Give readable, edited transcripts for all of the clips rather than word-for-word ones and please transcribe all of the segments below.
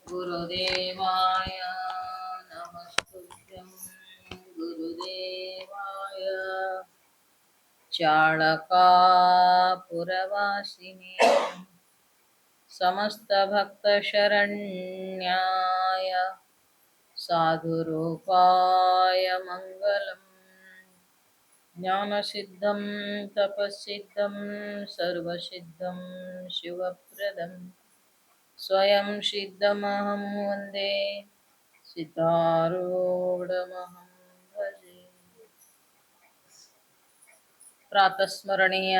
गुरुदेवाय नमस्तुभ्यं गुरुदेवाय चाळकापुरवासिने समस्तभक्तशरण्याय साधुरूपाय मङ्गलम् ज्ञानसिद्धं तपःसिद्धं सर्वसिद्धं शिवप्रदं स्वयं सिद्धमहं वन्दे सिद्धारूढमहं भजे। प्रातस्मरणीय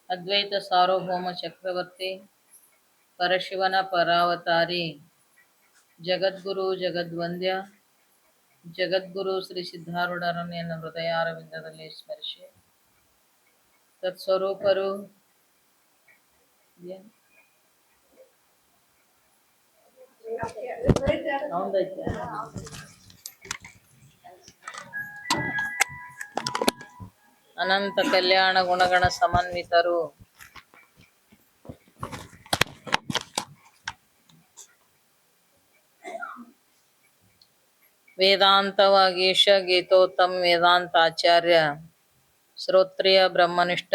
अद्वैत सार्वभौम चक्रवर्ती परशिवನ ಪರಾವತಾರಿ ಜಗದ್ಗುರು ಜಗದ್ವಂದ್ಯ ಜಗದ್ಗುರು ಶ್ರೀ ಸಿದ್ಧಾರೂಢರನ್ನು ಹೃದಯಾರವಿಂದದಲ್ಲಿ ಸ್ಮರಿಸಿ ತತ್ಸ್ವರೂಪರು ಅನಂತ ಕಲ್ಯಾಣ ಗುಣಗಣ ಸಮನ್ವಿತರು ವೇದಾಂತವಾಗೀಶ ಗೀತೋತ್ತಮ ವೇದಾಂತಾಚಾರ್ಯ ಶ್ರೋತ್ರಿಯ ಬ್ರಹ್ಮನಿಷ್ಠ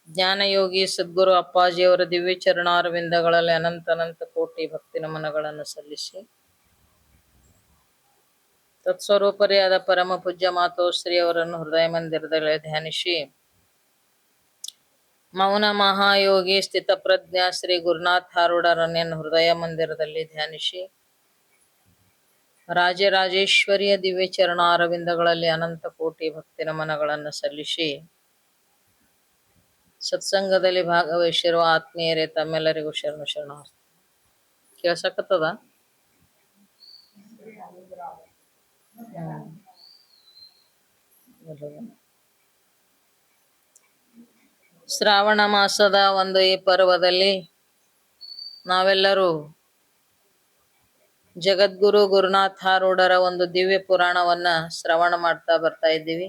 ಜ್ಞಾನಯೋಗಿ ಸದ್ಗುರು ಅಪ್ಪಾಜಿಯವರ ದಿವ್ಯ ಚರಣಾರವಿಂದಗಳಲ್ಲಿ ಅನಂತ ಅನಂತ ಕೋಟಿ ಭಕ್ತಿ ನಮನಗಳನ್ನು ಸಲ್ಲಿಸಿ ತತ್ಸ್ವರೂಪರೇ ಆದ ಪರಮ ಪೂಜ್ಯ ಮಾತೋಶ್ರೀ ಅವರನ್ನು ಹೃದಯ ಮಂದಿರದಲ್ಲಿ ಧ್ಯಾನಿಸಿ ಮೌನ ಮಹಾಯೋಗಿ ಸ್ಥಿತಪ್ರಜ್ಞ ಶ್ರೀ ಗುರುನಾಥ ಆರೂಢರನ್ನು ಹೃದಯ ಮಂದಿರದಲ್ಲಿ ಧ್ಯಾನಿಸಿ ರಾಜರಾಜೇಶ್ವರಿಯ ದಿವ್ಯ ಚರಣಾರವಿಂದಗಳಲ್ಲಿ ಅನಂತ ಕೋಟಿ ಭಕ್ತಿ ನಮನಗಳನ್ನು ಸಲ್ಲಿಸಿ ಸತ್ಸಂಗದಲ್ಲಿ ಭಾಗವಹಿಸಿರುವ ಆತ್ಮೀಯರೇ ತಮ್ಮೆಲ್ಲರಿಗೂ ಶರಣು ಶರಣಾರ್ಥಿ. ಕೇಳ್ಸಕತ್ತದ? ಶ್ರಾವಣ ಮಾಸದ ಒಂದು ಈ ಪರ್ವದಲ್ಲಿ ನಾವೆಲ್ಲರೂ ಜಗದ್ಗುರು ಗುರುನಾಥ ಆರೂಢರ ಒಂದು ದಿವ್ಯ ಪುರಾಣವನ್ನ ಶ್ರವಣ ಮಾಡ್ತಾ ಬರ್ತಾ ಇದ್ದೀವಿ.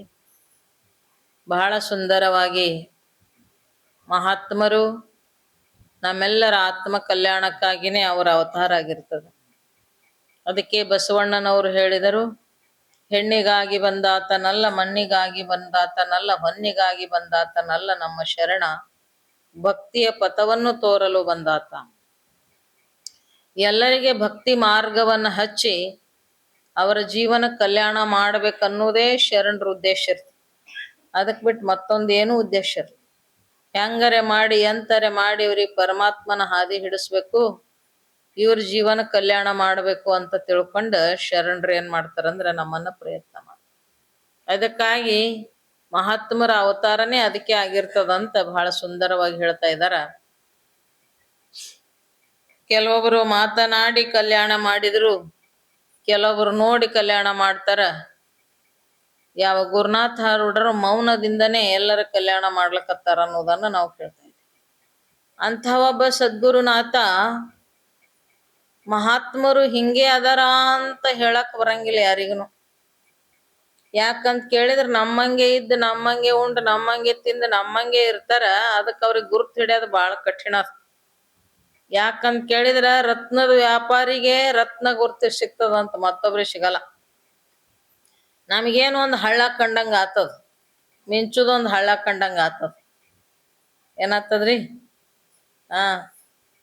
ಬಹಳ ಸುಂದರವಾಗಿ ಮಹಾತ್ಮರು ನಮ್ಮೆಲ್ಲರ ಆತ್ಮ ಕಲ್ಯಾಣಕ್ಕಾಗಿನೇ ಅವರ ಅವತಾರ ಆಗಿರ್ತದೆ. ಅದಕ್ಕೆ ಬಸವಣ್ಣನವರು ಹೇಳಿದರು, ಹೆಣ್ಣಿಗಾಗಿ ಬಂದಾತನಲ್ಲ, ಮಣ್ಣಿಗಾಗಿ ಬಂದಾತನಲ್ಲ, ಹೊನ್ನಿಗಾಗಿ ಬಂದಾತನಲ್ಲ, ನಮ್ಮ ಶರಣ ಭಕ್ತಿಯ ಪಥವನ್ನು ತೋರಲು ಬಂದಾತ. ಎಲ್ಲರಿಗೆ ಭಕ್ತಿ ಮಾರ್ಗವನ್ನು ಹಚ್ಚಿ ಅವರ ಜೀವನ ಕಲ್ಯಾಣ ಮಾಡ್ಬೇಕನ್ನೋದೇ ಶರಣರ ಉದ್ದೇಶ ಇರ್ತದೆ. ಅದಕ್ಕೆ ಬಿಟ್ಟು ಮತ್ತೊಂದೇನು ಉದ್ದೇಶ ಇರ್ತದೆ. ಹೆಂಗರೆ ಮಾಡಿ ಎಂತರೆ ಮಾಡಿ ಇವ್ರಿಗೆ ಪರಮಾತ್ಮನ ಹಾದಿ ಹಿಡಿಸ್ಬೇಕು, ಇವ್ರ ಜೀವನ ಕಲ್ಯಾಣ ಮಾಡ್ಬೇಕು ಅಂತ ತಿಳ್ಕೊಂಡು ಶರಣರು ಏನ್ ಮಾಡ್ತಾರಂದ್ರೆ ನಮ್ಮನ್ನ ಪ್ರಯತ್ನ ಮಾಡ್ತಾರೆ. ಅದಕ್ಕಾಗಿ ಮಹಾತ್ಮರ ಅವತಾರನೇ ಅದಕ್ಕೆ ಆಗಿರ್ತದಂತ ಬಹಳ ಸುಂದರವಾಗಿ ಹೇಳ್ತಾ ಇದ್ದಾರ. ಕೆಲವೊಬ್ರು ಮಾತನಾಡಿ ಕಲ್ಯಾಣ ಮಾಡಿದ್ರು, ಕೆಲವೊಬ್ರು ನೋಡಿ ಕಲ್ಯಾಣ ಮಾಡ್ತಾರ. ಯಾವ ಗುರುನಾಥ ಆರೂಢರು ಮೌನದಿಂದನೇ ಎಲ್ಲರ ಕಲ್ಯಾಣ ಮಾಡ್ಲಕತ್ತಾರ ಅನ್ನೋದನ್ನ ನಾವು ಕೇಳ್ತಾ ಇದ್ದೀವಿ. ಅಂಥ ಒಬ್ಬ ಸದ್ಗುರುನಾಥ ಮಹಾತ್ಮರು ಹಿಂಗೆ ಅದಾರ ಅಂತ ಹೇಳಕ್ ಬರಂಗಿಲ್ಲ ಯಾರಿಗೂ. ಯಾಕಂತ ಕೇಳಿದ್ರೆ ನಮ್ಮಂಗೆ ಇದ್ದು ನಮ್ಮಂಗೆ ಉಂಡು ನಮ್ಮಂಗೆ ತಿಂದು ನಮ್ಮಂಗೆ ಇರ್ತಾರ. ಅದಕ್ಕೆ ಅವ್ರಿಗೆ ಗುರುತು ಹಿಡಿಯೋದು ಬಹಳ ಕಠಿಣ. ಯಾಕಂತ ಕೇಳಿದ್ರ ರತ್ನದ ವ್ಯಾಪಾರಿಗೆ ರತ್ನ ಗುರ್ತು ಸಿಗ್ತದಂತ, ಮತ್ತೊಬ್ರಿಗೆ ಸಿಗಲ್ಲ. ನಮಗೇನು ಒಂದು ಹಳ್ಳ ಕಂಡಂಗ ಆತದ, ಮಿಂಚುದೊಂದು ಹಳ್ಳ ಕಂಡಂಗ ಆತದ. ಏನಾಗ್ತದ್ರಿ?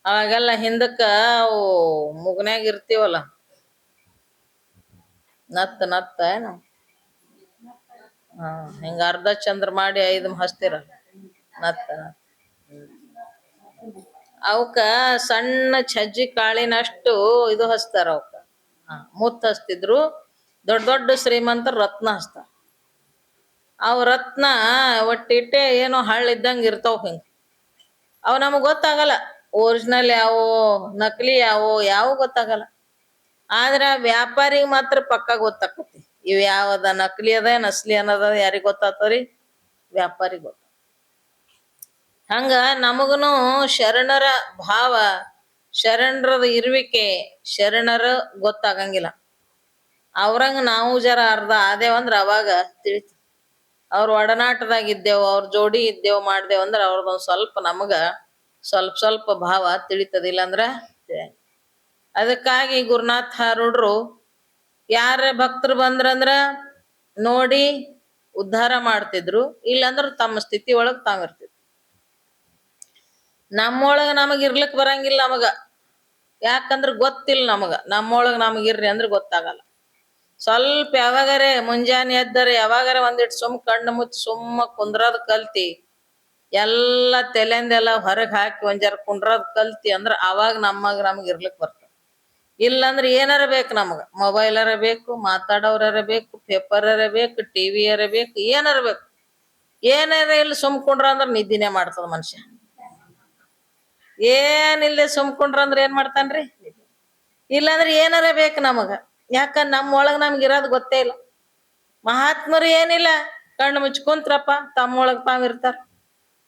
ಅವಾಗೆಲ್ಲ ಹಿಂದಕ್ಕ ಅವು ಮುಗ್ನ್ಯಾಗ ಇರ್ತೀವಲ್ಲ, ನತ್ತ ಏನು ಹಿಂಗ ಅರ್ಧ ಚಂದ್ರ ಮಾಡಿ 5 ಹಚ್ತಿರ ನತ್ತ. ಅವಕ್ಕ ಸಣ್ಣ ಸಜ್ಜಿ ಕಾಳಿನಷ್ಟು ಇದು ಹಚ್ತಾರ. ಅವಕ್ಕ ಮುತ್ತು ಹಚ್ತಿದ್ರು. ದೊಡ್ಡ ದೊಡ್ಡ ಶ್ರೀಮಂತರು ರತ್ನ ಹಚ್ತಾರ. ಅವ್ ರತ್ನ ಒಟ್ಟಿಟ್ಟೆ ಏನೋ ಹಳ್ಳಿದ್ದಂಗೆ ಇರ್ತಾವ. ಹಿಂಗ ಅವು ನಮಗ್ ಗೊತ್ತಾಗಲ್ಲ, ಒರಿಜಿನಲ್ ಯಾವೋ ನಕಲಿ ಯಾವ ಗೊತ್ತಾಗಲ್ಲ. ಆದ್ರ ವ್ಯಾಪಾರಿಗೆ ಮಾತ್ರ ಪಕ್ಕ ಗೊತ್ತಾಕತಿ ಇವ್ ಯಾವದ ನಕಲಿ ಅದ ನಸ್ಲಿ ಅನ್ನೋದ ಯಾರಿಗ್ ಗೊತ್ತಾತವ್ರಿ? ವ್ಯಾಪಾರಿಗೆ ಗೊತ್ತ. ಹಂಗ ನಮಗನು ಶರಣರ ಭಾವ, ಶರಣರದ ಇರುವಿಕೆ, ಶರಣರ ಗೊತ್ತಾಗಂಗಿಲ್ಲ. ಅವ್ರಂಗ ನಾವು ಜರ ಅರ್ಧ ಆದೇವಂದ್ರ ಅವಾಗ ತಿಳಿತು. ಅವ್ರ ಒಡನಾಟದಾಗ ಇದ್ದೇವು, ಅವ್ರ ಜೋಡಿ ಇದ್ದೇವು ಮಾಡ್ದೇವು ಅಂದ್ರ ಅವ್ರದೊಂದ್ ಸ್ವಲ್ಪ ನಮಗ ಸ್ವಲ್ಪ ಸ್ವಲ್ಪ ಭಾವ ತಿಳಿತದಿಲ್ಲ ಅಂದ್ರ ಅದಕ್ಕಾಗಿ ಗುರುನಾಥ ರೂಢರು ಯಾರ ಭಕ್ತರು ಬಂದ್ರಂದ್ರ ನೋಡಿ ಉದ್ಧಾರ ಮಾಡ್ತಿದ್ರು, ಇಲ್ಲಾಂದ್ರ ತಮ್ಮ ಸ್ಥಿತಿ ಒಳಗ್ ತಾವಿರ್ತಿದ್ರು. ನಮ್ಮೊಳಗ ನಮಗ್ ಇರ್ಲಿಕ್ ಬರಂಗಿಲ್ಲ ನಮಗ, ಯಾಕಂದ್ರ ಗೊತ್ತಿಲ್ಲ ನಮಗ. ನಮ್ಮೊಳಗ ನಮಗಿರ್ರಿ ಅಂದ್ರೆ ಗೊತ್ತಾಗಲ್ಲ. ಸ್ವಲ್ಪ ಯಾವಾಗಾರೆ ಮುಂಜಾನೆ ಎದ್ದರೆ ಯಾವಾಗಾರ ಒಂದಿಟ್ಟು ಸುಮ್ ಕಣ್ಣು ಮುಚ್ಚಿ ಸುಮ್ಮ ಕುಂದ್ರದ್ ಕಲ್ತಿ, ಎಲ್ಲ ತಲೆಂದೆಲ್ಲ ಹೊರಗ್ ಹಾಕಿ ಒಂಜಾರ ಕುಂಡ್ರದ್ ಕಲ್ತಿ ಅಂದ್ರ ಅವಾಗ ನಮಗ್ ಇರ್ಲಿಕ್ ಬರ್ತದ. ಇಲ್ಲಂದ್ರ ಏನಾರ ಬೇಕು ನಮಗ, ಮೊಬೈಲರ ಬೇಕು, ಮಾತಾಡೋರರ ಬೇಕು, ಪೇಪರರ ಬೇಕು, ಟಿವಿಯರ ಬೇಕು, ಏನಾರ ಬೇಕು. ಏನಾರ ಇಲ್ಲಿ ಸುಮ್ಕೊಂಡ್ರ ಅಂದ್ರ ನಿದ್ದಿನೇ ಮಾಡ್ತದ ಮನುಷ್ಯ. ಏನಿಲ್ದೆ ಸುಮ್ಕೊಂಡ್ರ ಅಂದ್ರ ಏನ್ ಮಾಡ್ತಾನ್ರಿ? ಇಲ್ಲಾಂದ್ರೆ ಏನಾರ ಬೇಕು ನಮಗ. ಯಾಕ ನಮ್ಮೊಳಗ ನಮ್ಗೆ ಇರೋದ್ ಗೊತ್ತೇ ಇಲ್ಲ. ಮಹಾತ್ಮರು ಏನಿಲ್ಲ, ಕಣ್ಣು ಮುಚ್ಕೊಂತ್ರಪ್ಪ ತಮ್ಮೊಳಗ್ ತಾವಿರ್ತಾರ.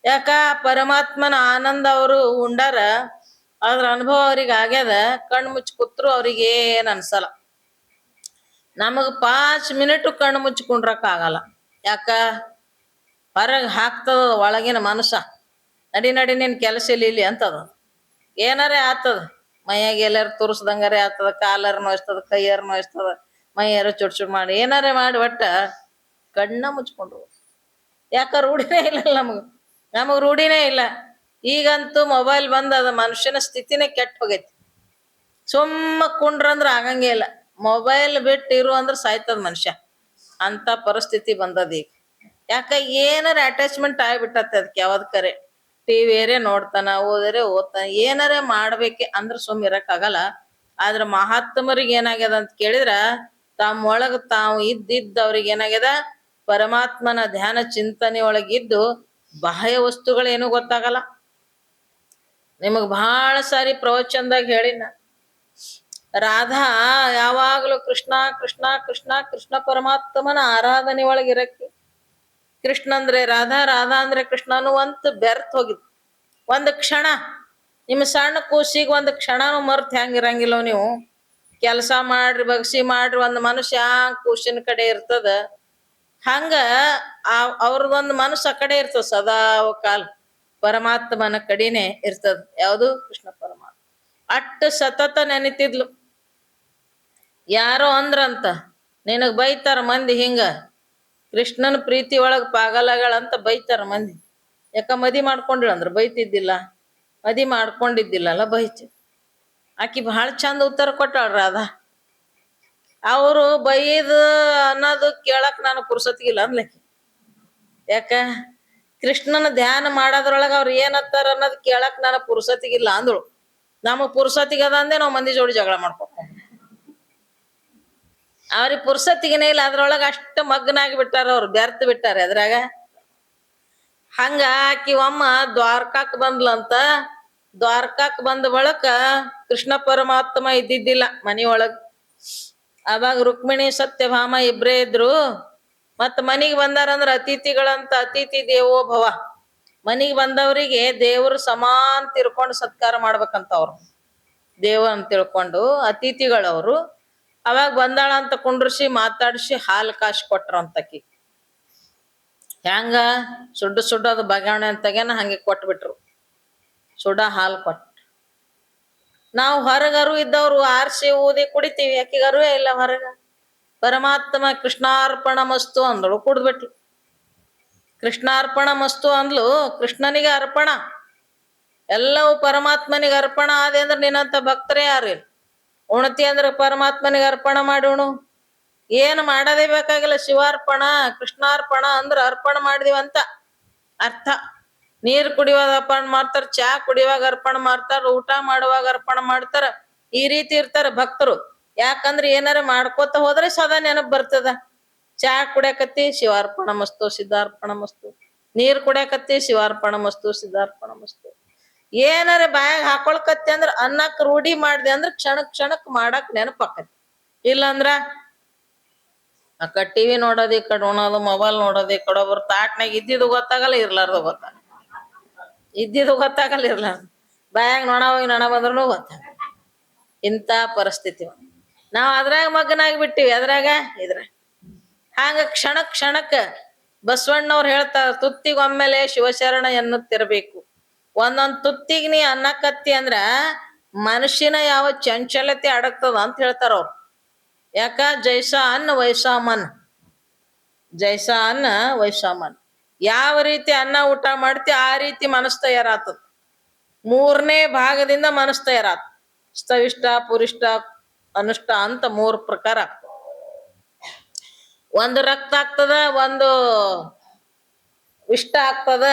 ಯಾಕ ಪರಮಾತ್ಮನ ಆನಂದ ಅವರು ಉಂಡಾರ, ಅದ್ರ ಅನುಭವ ಅವ್ರಿಗೆ ಆಗ್ಯದ. ಕಣ್ಣು ಮುಚ್ಚಿ ಕೂತ್ರು ಅವ್ರಿಗೆ ಏನ್ ಅನ್ಸಲ್ಲ. ನಮಗ್ 5 ಮಿನಿಟ್ ಕಣ್ಣು ಮುಚ್ಕೊಂಡ್ರಕ್ ಆಗಲ್ಲ. ಯಾಕ ಹೊರಗ್ ಹಾಕ್ತದ ಒಳಗಿನ ಮನುಷ್ಯ. ನಡಿ ನಡಿ ನಿನ್ ಕೆಲಸ ಇಲ್ಲಿ ಅಂತದ. ಏನಾರ ಆತದ, ಮೈಯಾಗ ಎಲ್ಲಾರು ತುರ್ಸ್ದಂಗಾರೆ ಆತದ, ಕಾಲರ್ ನೋಯ್ಸ್ತದ, ಕೈಯಾರ ನೋಯ್ಸ್ತದ, ಮೈಯಾರ ಚುಡ್ ಮಾಡಿ ಏನಾರ ಮಾಡಿ ಒಟ್ಟ ಕಣ್ಣ ಮುಚ್ಕೊಂಡ್ರು. ಯಾಕ ರೂಢಿನೇ ಇಲ್ಲ ನಮಗ್ ರೂಢಿನೇ ಇಲ್ಲ. ಈಗಂತೂ ಮೊಬೈಲ್ ಬಂದದ, ಮನುಷ್ಯನ ಸ್ಥಿತಿನೇ ಕೆಟ್ಟ ಹೋಗೈತಿ. ಸುಮ್ಮ ಕುಂಡ್ರಂದ್ರ ಆಗಂಗೇ ಇಲ್ಲ. ಮೊಬೈಲ್ ಬಿಟ್ಟು ಇರು ಅಂದ್ರ ಸಾಯ್ತದ ಮನುಷ್ಯ. ಅಂತ ಪರಿಸ್ಥಿತಿ ಬಂದದ ಈಗ. ಯಾಕ ಏನಾರ ಅಟ್ಯಾಚ್ಮೆಂಟ್ ಆಗ್ಬಿಟ್ಟತ್ತೆ ಅದಕ್ಕೆ. ಯಾವ್ದ್ ಕರೆ ಟಿವಿಯರೇ ನೋಡ್ತಾನ, ಓದರೆ ಓದ್ತಾನ, ಏನಾರ ಮಾಡ್ಬೇಕೆ ಅಂದ್ರ ಸುಮ್ ಇರಕ್ ಆಗಲ್ಲ. ಆದ್ರ ಮಹಾತ್ಮರಿಗೆ ಏನಾಗ್ಯದ ಅಂತ ಕೇಳಿದ್ರ, ತಮ್ಮೊಳಗ ತಾವು ಇದ್ದಿದ್ದ ಅವ್ರಿಗೆ ಏನಾಗ್ಯದ, ಪರಮಾತ್ಮನ ಧ್ಯಾನ ಚಿಂತನೆ ಒಳಗಿದ್ದು ಬಾಹ್ಯ ವಸ್ತುಗಳೇನು ಗೊತ್ತಾಗಲ್ಲ. ನಿಮಗ್ ಬಹಳ ಸಾರಿ ಪ್ರವಚನದಾಗ ಹೇಳಿನ, ರಾಧಾ ಯಾವಾಗ್ಲೂ ಕೃಷ್ಣ ಕೃಷ್ಣ ಕೃಷ್ಣ ಕೃಷ್ಣ ಪರಮಾತ್ಮನ ಆರಾಧನೆ ಒಳಗಿರಕ್ಕೆ. ಕೃಷ್ಣ ಅಂದ್ರೆ ರಾಧಾ, ರಾಧಾ ಅಂದ್ರೆ ಕೃಷ್ಣ ಅನ್ನುವಂತ ಬೆರ್ತ್ ಹೋಗಿದ್. ಒಂದ್ ಕ್ಷಣ ನಿಮ್ಮ ಸಣ್ಣ ಕೂಸಿಗೆ ಒಂದ್ ಕ್ಷಣನೂ ಮರ್ತ್ ಹೆಂಗಿರಂಗಿಲ್ಲವ ನೀವು. ಕೆಲಸ ಮಾಡ್ರಿ, ಬಗ್ಸಿ ಮಾಡ್ರಿ, ಒಂದ್ ಮನುಷ್ಯ ಕೂಸಿನ ಕಡೆ ಇರ್ತದ. ಹಂಗ ಅವ್ರದೊಂದ್ ಮನಸ್ಸು ಆ ಕಡೆ ಇರ್ತದ, ಸದಾ ಕಾಲ ಪರಮಾತ್ಮನ ಕಡೆನೆ ಇರ್ತದ. ಯಾವುದು? ಕೃಷ್ಣ ಪರಮಾತ್ಮ. ಅಟ್ಟು ಸತತ ನೆನಿತಿದ್ಲು. ಯಾರೋ ಅಂದ್ರಂತ, ನಿನಗ್ ಬೈತಾರ ಮಂದಿ ಹಿಂಗ, ಕೃಷ್ಣನ ಪ್ರೀತಿ ಒಳಗ್ ಪಾಗಲಗಳಂತ ಬೈತಾರ ಮಂದಿ. ಯಾಕ ಮದಿ ಮಾಡ್ಕೊಂಡಿಳ ಅಂದ್ರ ಬೈತಿದ್ದಿಲ್ಲ, ಮದಿ ಮಾಡ್ಕೊಂಡಿದ್ದಿಲ್ಲಲ್ಲ ಬೈತಿ. ಆಕಿ ಬಹಳ ಚಂದ ಉತ್ತರ ಕೊಟ್ಟಾಳ್ರ ಅದ. ಅವರು ಬೈದು ಅನ್ನೋದು ಕೇಳಕ್ ನಾನು ಪುರ್ಸತ್ಗಿಲ್ಲ ಅನ್ಲಕ್ಕಿ. ಯಾಕ ಕೃಷ್ಣನ ಧ್ಯಾನ ಮಾಡೋದ್ರೊಳಗ ಅವ್ರು ಏನತ್ತಾರ ಅನ್ನೋದ್ ಕೇಳಕ್ ನಾನು ಪುರ್ಸತಿಗಿಲ್ಲ ಅಂದಳು. ನಮಗ್ ಪುರ್ಸತಿಗದ ಅಂದೆ ನಾವ್ ಮಂದಿ ಜೋಡಿ ಜಗಳ ಮಾಡ್ಕೊತ. ಅವ್ರಿಗೆ ಪುರ್ಸತಿಗನೇ ಇಲ್ಲ, ಅದ್ರೊಳಗ ಅಷ್ಟ ಮಗ್ನಾಗಿ ಬಿಟ್ಟಾರ ಅವ್ರು, ಬೆರ್ತ್ ಬಿಟ್ಟಾರ ಅದ್ರಾಗ. ಹಂಗ ಆಕಿ ಒಮ್ಮ ದ್ವಾರಕಾಕ್ ಬಂದ್ಲಂತ. ದ್ವಾರಕಾಕ್ ಬಂದ ಬಳಕ ಕೃಷ್ಣ ಪರಮಾತ್ಮ ಇದ್ದಿದ್ದಿಲ್ಲ ಮನಿಯೊಳಗ್. ಅವಾಗ ರುಕ್ಮಿಣಿ ಸತ್ಯಭಾಮ ಇಬ್ರೇ ಇದ್ರು. ಮತ್ ಮನಿಗ್ ಬಂದಾರಂದ್ರ ಅತಿಥಿಗಳಂತ, ಅತಿಥಿ ದೇವೋ ಭವ. ಮನಿಗ್ ಬಂದವರಿಗೆ ದೇವ್ರು ಸಮಾನ್ ತಿರ್ಕೊಂಡು ಸತ್ಕಾರ ಮಾಡ್ಬೇಕಂತ ಅವ್ರು, ದೇವ ಅಂತ ತಿಳ್ಕೊಂಡು ಅತಿಥಿಗಳವ್ರು. ಅವಾಗ ಬಂದಾಳ ಅಂತ ಕುಂಡ್ರಿಸಿ ಮಾತಾಡ್ಸಿ ಹಾಲು ಕಾಶ್ ಕೊಟ್ರಂತಕಿ. ಹೆಂಗ ಸುಡ್ಡು ಸುಡ್ಡು ಅದು ಬಗಾವಣೆ ಅಂತಗೇನ ಹಂಗೆ ಕೊಟ್ಬಿಟ್ರು, ಸುಡ ಹಾಲು ಕೊಟ್ಟು. ನಾವು ಹೊರಗರು ಇದ್ದವ್ರು ಆರ್ಸಿ ಊದಿ ಕುಡಿತೀವಿ, ಆಕಿಗರುವೇ ಇಲ್ಲ ಹೊರಗ. ಪರಮಾತ್ಮ ಕೃಷ್ಣಾರ್ಪಣ ಮಸ್ತು ಅಂದಳು, ಕುಡ್ದ್ಬಿಟ್ಲು. ಕೃಷ್ಣಾರ್ಪಣ ಮಸ್ತು ಅಂದ್ಲು, ಕೃಷ್ಣನಿಗೆ ಅರ್ಪಣ, ಎಲ್ಲವೂ ಪರಮಾತ್ಮನಿಗೆ ಅರ್ಪಣ ಆದೆ ಅಂದ್ರೆ ನಿನ್ನಂತ ಭಕ್ತರೇ ಯಾರಿಲ್ಲ. ಉಣತಿ ಅಂದ್ರೆ ಪರಮಾತ್ಮನಿಗೆ ಅರ್ಪಣ ಮಾಡಿ ಉಣು. ಏನು ಮಾಡೋದೇ ಬೇಕಾಗಿಲ್ಲ. ಶಿವಾರ್ಪಣ ಕೃಷ್ಣಾರ್ಪಣ ಅಂದ್ರ ಅರ್ಪಣ ಮಾಡಿದಿವಂತ ಅರ್ಥ. ನೀರ್ ಕುಡಿಯುವಾಗ ಅರ್ಪಣ ಮಾಡ್ತಾರ, ಚಾ ಕುಡಿಯುವಾಗ ಅರ್ಪಣ ಮಾಡ್ತಾರ, ಊಟ ಮಾಡುವಾಗ ಅರ್ಪಣ ಮಾಡ್ತಾರ. ಈ ರೀತಿ ಇರ್ತಾರ ಭಕ್ತರು. ಯಾಕಂದ್ರೆ ಏನಾರ ಮಾಡ್ಕೋತ ಹೋದ್ರೆ ಸದಾ ನೆನಪು ಬರ್ತದ. ಚಾ ಕುಡಿಯಕತ್ತಿ ಶಿವಾರ್ಪಣ ಮಸ್ತು ಸಿದ್ಧಾರ್ಪಣ ಮಸ್ತು, ನೀರ್ ಕುಡಿಯಕತ್ತಿ ಶಿವಾರ್ಪಣ ಮಸ್ತು ಸಿದ್ಧಾರ್ಪಣ ಮಸ್ತು. ಏನಾರ ಬಾಯಾಗ ಹಾಕೊಳ್ಕತ್ತಿ ಅಂದ್ರ ಅನ್ನಕ್ ರೂಢಿ ಮಾಡ್ದೆ ಅಂದ್ರ ಕ್ಷಣಕ್ ಮಾಡಕ್ ನೆನಪಾಕತಿ. ಇಲ್ಲಂದ್ರ ಅಕ್ಕ ಟಿವಿ ನೋಡೋದು, ಈ ಕಡೆ ಉಣೋದು, ಮೊಬೈಲ್ ನೋಡೋದು, ಈ ಕಡೆ ಒಬ್ರು ತಾಟ್ನಾಗ ಇದ್ದಿದ್ದು ಗೊತ್ತಾಗಲ್ಲ, ಇರ್ಲಾರ್ದು ಗೊತ್ತಾಗಲ್ಲ. ಇದ್ದಿದ್ದು ಗೊತ್ತಾಗಲ್ಲ, ಇರ್ಲಾರ್ದು ಬಾಯಾಗ ನೊಣ ಹೋಗಿ ನೊಣ ಬಂದ್ರು ಗೊತ್ತಾಗಲ್ಲ. ಇಂಥ ಪರಿಸ್ಥಿತಿ ನಾವ್ ಅದ್ರಾಗ ಮಗ್ನಾಗಿ ಬಿಟ್ಟಿವಿ, ಅದ್ರಾಗ ಇದ್ರಾಗ. ಹಂಗ ಕ್ಷಣಕ್ ಬಸವಣ್ಣವ್ರು ಹೇಳ್ತಾರ, ತುತ್ತಿಗೊಮ್ಮೆಲೆ ಶಿವಶರಣ ಎನ್ನುತ್ತಿರಬೇಕು. ಒಂದೊಂದ್ ತುತ್ತಿಗ್ ನೀ ಅನ್ನಕತ್ತಿ ಅಂದ್ರ ಮನುಷ್ಯನ ಯಾವ ಚಂಚಲತೆ ಅಡಗ್ತದ ಅಂತ ಹೇಳ್ತಾರ ಅವ್ರು. ಯಾಕ? ಜೈಸ ಅನ್ನ ವೈಸ ಮನ್, ಜೈಸ ಅನ್ನ ವೈಸ ಮನ್. ಯಾವ ರೀತಿ ಅನ್ನ ಊಟ ಮಾಡ್ತಿ ಆ ರೀತಿ ಮನಸ್ಸು ತಯಾರಾತದ. 3ನೇ ಭಾಗದಿಂದ ಮನಸ್ಸು ತಯಾರಾತ. ಸ್ಥವಿಷ್ಟ, ಪುರಿಷ್ಟ, ಅನುಷ್ಟ ಅಂತ 3 ಪ್ರಕಾರ. ಒಂದು ರಕ್ತ ಆಗ್ತದ, ಒಂದು ಇಷ್ಟ ಆಗ್ತದ,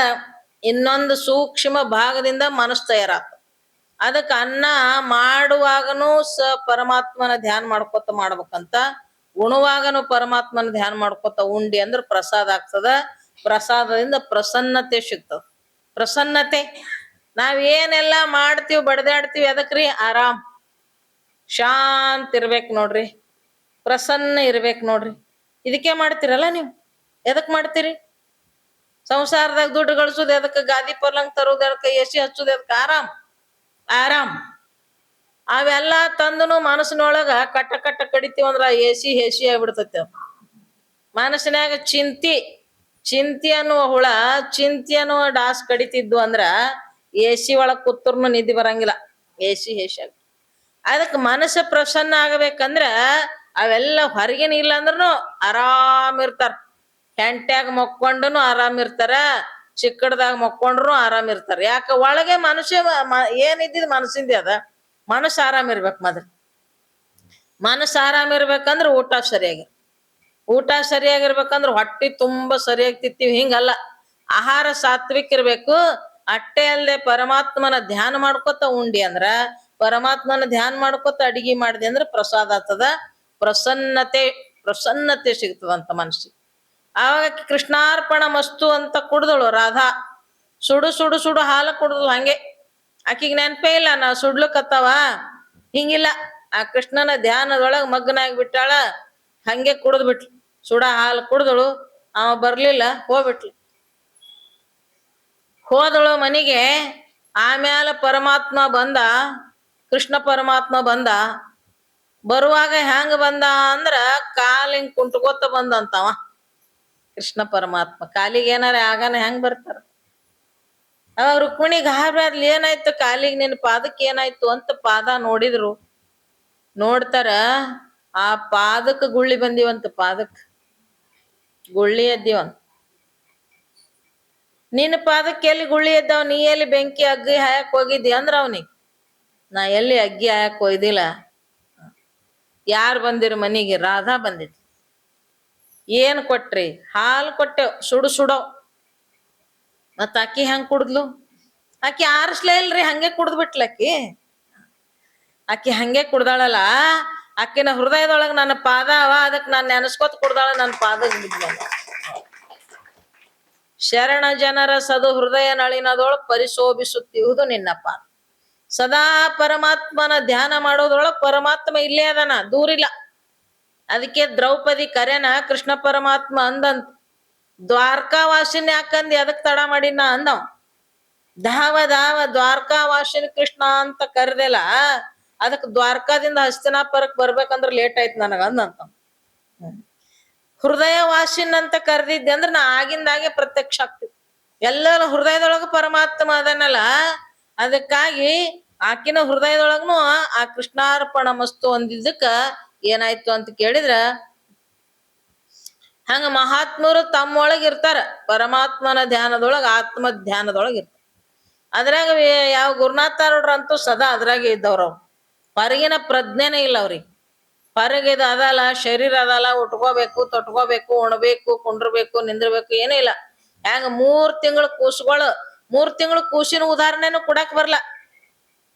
ಇನ್ನೊಂದು ಸೂಕ್ಷ್ಮ ಭಾಗದಿಂದ ಮನಸ್ಸು ತಯಾರಾತ. ಅದಕ್ಕೆ ಅನ್ನ ಮಾಡುವಾಗನು ಪರಮಾತ್ಮನ ಧ್ಯಾನ ಮಾಡ್ಕೊತ ಮಾಡ್ಬೇಕಂತ, ಉಣುವಾಗನು ಪರಮಾತ್ಮನ ಧ್ಯಾನ ಮಾಡ್ಕೊತ ಉಂಡಿ ಅಂದ್ರ ಪ್ರಸಾದ ಆಗ್ತದ. ಪ್ರಸಾದದಿಂದ ಪ್ರಸನ್ನತೆ ಸಿಗ್ತದ. ಪ್ರಸನ್ನತೆ ನಾವೇನೆಲ್ಲಾ ಮಾಡ್ತೀವಿ, ಬಡದಾಡ್ತೀವಿ, ಅದಕ್ರಿ ಆರಾಮ್ ಶಾಂತ ಇರ್ಬೇಕು ನೋಡ್ರಿ, ಪ್ರಸನ್ನ ಇರ್ಬೇಕು ನೋಡ್ರಿ. ಇದಕ್ಕೆ ಮಾಡ್ತೀರಲ್ಲ ನೀವು. ಎದಕ್ ಮಾಡ್ತೀರಿ? ಸಂಸಾರದಾಗ ದುಡ್ಡು ಗಳಿಸೋದು ಎದಕ್ಕೆ? ಗಾದಿ ಪರ್ಲಂಗ್ ತರೋದು ಎದಕ್ಕೆ? ಎಸಿ ಹಚ್ಚೋದು ಎದಕ್ಕೆ? ಆರಾಮ್ ಆರಾಮ್. ಅವೆಲ್ಲಾ ತಂದನು ಮನಸ್ಸಿನೊಳಗ ಕಟ್ಟ ಕಟ್ಟ ಕಡಿತೀವಂದ್ರ ಎಸಿ ಹೇಸಿ ಆಗ್ಬಿಡ್ತೈತಿ. ಮನಸ್ಸಿನಾಗ ಚಿಂತಿ ಅನ್ನುವ ಹುಳ, ಚಿಂತಿ ಅನ್ನುವ ಡಾಸ್ ಕಡಿತಿದ್ದು ಅಂದ್ರ ಎಸಿ ಒಳಗ್ ಕೂತ್ರುನು ನಿದ್ದೆ ಬರಂಗಿಲ್ಲ, ಎಸಿ ಹೇಸಿ ಆಗ. ಅದಕ್ಕೆ ಮನಸ್ಸು ಪ್ರಸನ್ನ ಆಗಬೇಕಂದ್ರ ಅವೆಲ್ಲ ಹೊರಗಿನ ಇಲ್ಲ ಅಂದ್ರೂ ಆರಾಮ್ ಇರ್ತಾರ. ಹೆಂಟ್ಯಾಗ ಮಕ್ಕೊಂಡನು ಆರಾಮ್ ಇರ್ತಾರ, ಚಿಕ್ಕಡ್ದಾಗ ಮಕ್ಕೊಂಡ್ರು ಆರಾಮ್ ಇರ್ತಾರ. ಯಾಕ? ಒಳಗೆ ಮನುಷ್ಯ ಏನಿದ್ದಿದ್ ಮನಸ್ಸಿಂದ ಅದ. ಮನಸ್ಸು ಆರಾಮ್ ಇರ್ಬೇಕು. ಮನಸ್ಸು ಆರಾಮ್ ಇರ್ಬೇಕಂದ್ರ ಊಟ ಸರಿಯಾಗಿರ್ಬೇಕಂದ್ರ ಹೊಟ್ಟಿ ತುಂಬಾ ಸರಿಯಾಗಿ ತಿಂತೀವಿ ಹಿಂಗಲ್ಲ. ಆಹಾರ ಸಾತ್ವಿಕ ಇರ್ಬೇಕು. ಅಟ್ಟೆ ಅಲ್ಲದೆ ಪರಮಾತ್ಮನ ಧ್ಯಾನ ಮಾಡ್ಕೊತ ಉಂಡಿ ಅಂದ್ರ, ಪರಮಾತ್ಮನ ಧ್ಯಾನ ಮಾಡ್ಕೊತ ಅಡಿಗೆ ಮಾಡಿದೆ ಅಂದ್ರ ಪ್ರಸಾದ ಆಗ್ತದ. ಪ್ರಸನ್ನತೆ ಸಿಗ್ತದಂತ ಮನಸ್ಸಿಗೆ. ಆವಾಗ ಕೃಷ್ಣಾರ್ಪಣ ಮಸ್ತು ಅಂತ ಕುಡ್ದಳು ರಾಧಾ. ಸುಡು ಸುಡು ಸುಡು ಹಾಲು ಕುಡ್ದು ಹಂಗೆ. ಆಕಿಗೆ ನೆನಪೇ ಇಲ್ಲ ನಾ ಸುಡ್ಲಕತ್ತವ, ಹಿಂಗಿಲ್ಲ. ಆ ಕೃಷ್ಣನ ಧ್ಯಾನದೊಳಗ ಮಗ್ನಾಗಿ ಬಿಟ್ಟಾಳ. ಹಂಗೆ ಕುಡ್ದು ಬಿಟ್ಲು, ಸುಡ ಹಾಲು ಕುಡ್ದಳು. ಅವ ಬರ್ಲಿಲ್ಲ, ಹೋದಳು ಮನಿಗೆ. ಆಮ್ಯಾಲ ಪರಮಾತ್ಮ ಬಂದ, ಕೃಷ್ಣ ಪರಮಾತ್ಮ ಬಂದ. ಬರುವಾಗ ಹೆಂಗ ಬಂದ ಅಂದ್ರ ಕಾಲ್ ಹಿಂಗ್ ಕುಂಟ್ಕೋತ ಬಂದಂತವ ಕೃಷ್ಣ ಪರಮಾತ್ಮ. ಕಾಲಿಗೆ ಏನಾರ ಆಗಾನ ಹೆಂಗ್ ಬರ್ತಾರ? ಅವಾಗ ರುಕ್ಮಿಣಿ ಗಾಬ್ರಾದ್ಲಿ, ಏನಾಯ್ತು ಕಾಲಿಗೆ, ನಿನ್ನ ಪಾದಕ್ಕೆ ಏನಾಯ್ತು ಅಂತ ಪಾದ ನೋಡಿದ್ರು. ನೋಡ್ತಾರ ಆ ಪಾದಕ್ಕೆ ಗುಳ್ಳಿ ಬಂದಿವಂತ. ಪಾದಕ್ಕೆ ಗುಳ್ಳಿ ಎದ್ದಿವಂತ. ನಿನ್ನ ಪಾದಕ್ಕೆ ಎಲ್ಲಿ ಗುಳ್ಳಿ ಎದ್ದಾವ? ನೀ ಎಲ್ಲಿ ಬೆಂಕಿ ಅಗ್ಗಿ ಹಾಯಕ್ ಹೋಗಿದ್ದಿ ಅಂದ್ರ ಅವನಿಗೆ, ನಾ ಎಲ್ಲಿ ಅಗ್ಗಿ ಹಾಯಕ್ ಹೋಯ್ದಿಲ್ಲ. ಯಾರು ಬಂದಿರು ಮನಿಗೆ? ರಾಧಾ ಬಂದಿತ್ತು. ಏನ್ ಕೊಟ್ರಿ? ಹಾಲು ಕೊಟ್ಟೆವ್, ಸುಡು ಸುಡೋ. ಮತ್ತ ಅಕ್ಕಿ ಹೆಂಗ್ ಕುಡ್ದ್ಲು? ಆಕಿ ಆರಿಸ್ಲೇ ಇಲ್ರಿ, ಹಂಗೆ ಕುಡ್ದು ಬಿಟ್ಲಕ್ಕಿ. ಆಕಿ ಹಂಗೆ ಕುಡ್ದಾಳಲ್ಲ. ಆಕಿನ ಹೃದಯದೊಳಗ ನನ್ನ ಪಾದ ಅವ, ಅದಕ್ಕೆ ನಾನು ನೆನಸ್ಕೊತ ಕುಡ್ದಾಳ. ನನ್ನ ಪಾದಕ್ ಬಿದ್ದ. ಶರಣ ಜನರ ಸದು ಹೃದಯ ನಳಿನದೊಳಗ್ ಪರಿಶೋಭಿಸುತ್ತಿರುವುದು ನಿನ್ನ ಪಾದ. ಸದಾ ಪರಮಾತ್ಮನ ಧ್ಯಾನ ಮಾಡೋದ್ರೊಳಗ್ ಪರಮಾತ್ಮ ಇಲ್ಲೇ ಅದನ, ದೂರಿಲ್ಲ. ಅದಕ್ಕೆ ದ್ರೌಪದಿ ಕರೆನ ಕೃಷ್ಣ ಪರಮಾತ್ಮ ಅಂದಂತ. ದ್ವಾರಕಾವಾಸಿನ ಯಾಕಂದಿ? ಅದಕ್ ತಡ ಮಾಡಿನ ಅಂದವ. ಧಾವ ಧಾವ ದ್ವಾರಕಾವಾಸಿನ ಕೃಷ್ಣ ಅಂತ ಕರೆದಿಲ್ಲ, ಅದಕ್ ದ್ವಾರಕಾದಿಂದ ಹಸ್ತಿನಾಪುರಕ್ ಬರ್ಬೇಕಂದ್ರ ಲೇಟ್ ಆಯ್ತು ನನಗ ಅಂದಂತ. ಹೃದಯ ವಾಸಿನ್ ಅಂತ ಕರೆದಿದ್ದೆ ಅಂದ್ರ ನಾ ಆಗಿಂದಾಗೆ ಪ್ರತ್ಯಕ್ಷ ಆಗ್ತಿತ್ತು. ಎಲ್ಲರ ಹೃದಯದೊಳಗ ಪರಮಾತ್ಮ ಅದನ್ನಲ್ಲ. ಅದಕ್ಕಾಗಿ ಆಕಿನ ಹೃದಯದೊಳಗ್ನು ಆ ಕೃಷ್ಣಾರ್ಪಣ ಮಸ್ತು ಅಂದಿದ್ದಕ್ಕ ಏನಾಯ್ತು ಅಂತ ಕೇಳಿದ್ರ, ಹಂಗ ಮಹಾತ್ಮರು ತಮ್ಮೊಳಗ ಇರ್ತಾರ. ಪರಮಾತ್ಮನ ಧ್ಯಾನದೊಳಗ, ಆತ್ಮ ಧ್ಯಾನದೊಳಗ ಇರ್ತಾರ. ಅದ್ರಾಗ ಯಾವ ಗುರುನಾಥಾರವ್ರಂತೂ ಸದಾ ಅದ್ರಾಗೆ ಇದ್ದವ್ರ. ಹೊರಗಿನ ಪ್ರಜ್ಞೆನೇ ಇಲ್ಲ ಅವ್ರಿಗೆ. ಹೊರಗಿದ ಅದಲ್ಲ, ಶರೀರ ಅದಲ್ಲ, ಉಟ್ಕೋಬೇಕು, ತೊಟ್ಕೋಬೇಕು, ಉಣ್ಬೇಕು, ಕುಂಡ್ರಬೇಕು, ನಿಂದ್ರಬೇಕು, ಏನೂ ಇಲ್ಲ. ಹೆಂಗ 3 ತಿಂಗಳ ಕೂಸುಗಳು, 3 ತಿಂಗಳ ಕೂಸಿನ ಉದಾಹರಣೆನು ಕೊಡಕ್ ಬರ್ಲ.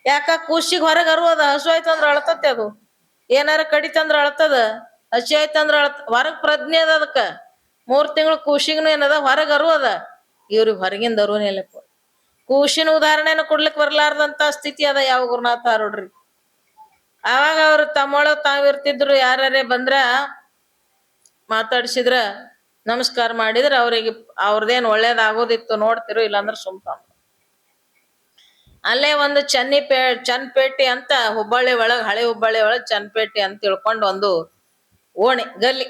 ಯಾಕ? ಕೂಸಿಗೆ ಹೊರಗೆ ಅರುವದ. ಹಸು ಆಯ್ತಂದ್ರ ಅಳ್ತತೆ ಅದು, ಏನಾರ ಕಡಿತಂದ್ರ ಅಳ್ತದ, ಹಸಿ ಆಯ್ತಂದ್ರ ಹೊರಗ್ ಪ್ರಜ್ಞೆ ಅದ ಅದಕ್ಕ. 3 ತಿಂಗಳ ಕೂಸಿಗ್ನು ಏನದ, ಹೊರಗ್ ಅರುವದ. ಇವ್ರಿಗೆ ಹೊರಗಿಂದ ಅರುವನೆಲ್ಲ. ಕೂಸಿನ ಉದಾಹರಣೆನು ಕೊಡ್ಲಿಕ್ ಬರ್ಲಾರ್ದಂತ ಸ್ಥಿತಿ ಅದ ಯಾವ ಗುರುನಾಥ ನೋಡ್ರಿ. ಆವಾಗ ಅವ್ರು ತಮ್ಮೊಳಗ್ ತಾವಿರ್ತಿದ್ರು. ಯಾರೇ ಬಂದ್ರ ಮಾತಾಡ್ಸಿದ್ರ ನಮಸ್ಕಾರ ಮಾಡಿದ್ರ ಅವ್ರಿಗೆ ಅವ್ರದೇನ್ ಒಳ್ಳೇದಾಗೋದಿತ್ತು ನೋಡ್ತಿರು, ಇಲ್ಲಾಂದ್ರ ಸುಮ್ಕ. ಅಲ್ಲೇ ಒಂದು ಚನ್ನಪೇಟೆ ಅಂತ ಹುಬ್ಬಳ್ಳಿ ಒಳಗ್, ಹಳೆ ಹುಬ್ಬಳ್ಳಿ ಒಳಗ್ ಚನ್ನಪೇಟೆ ಅಂತ ತಿಳ್ಕೊಂಡು ಒಂದು ಓಣಿ ಗಲ್ಲಿ.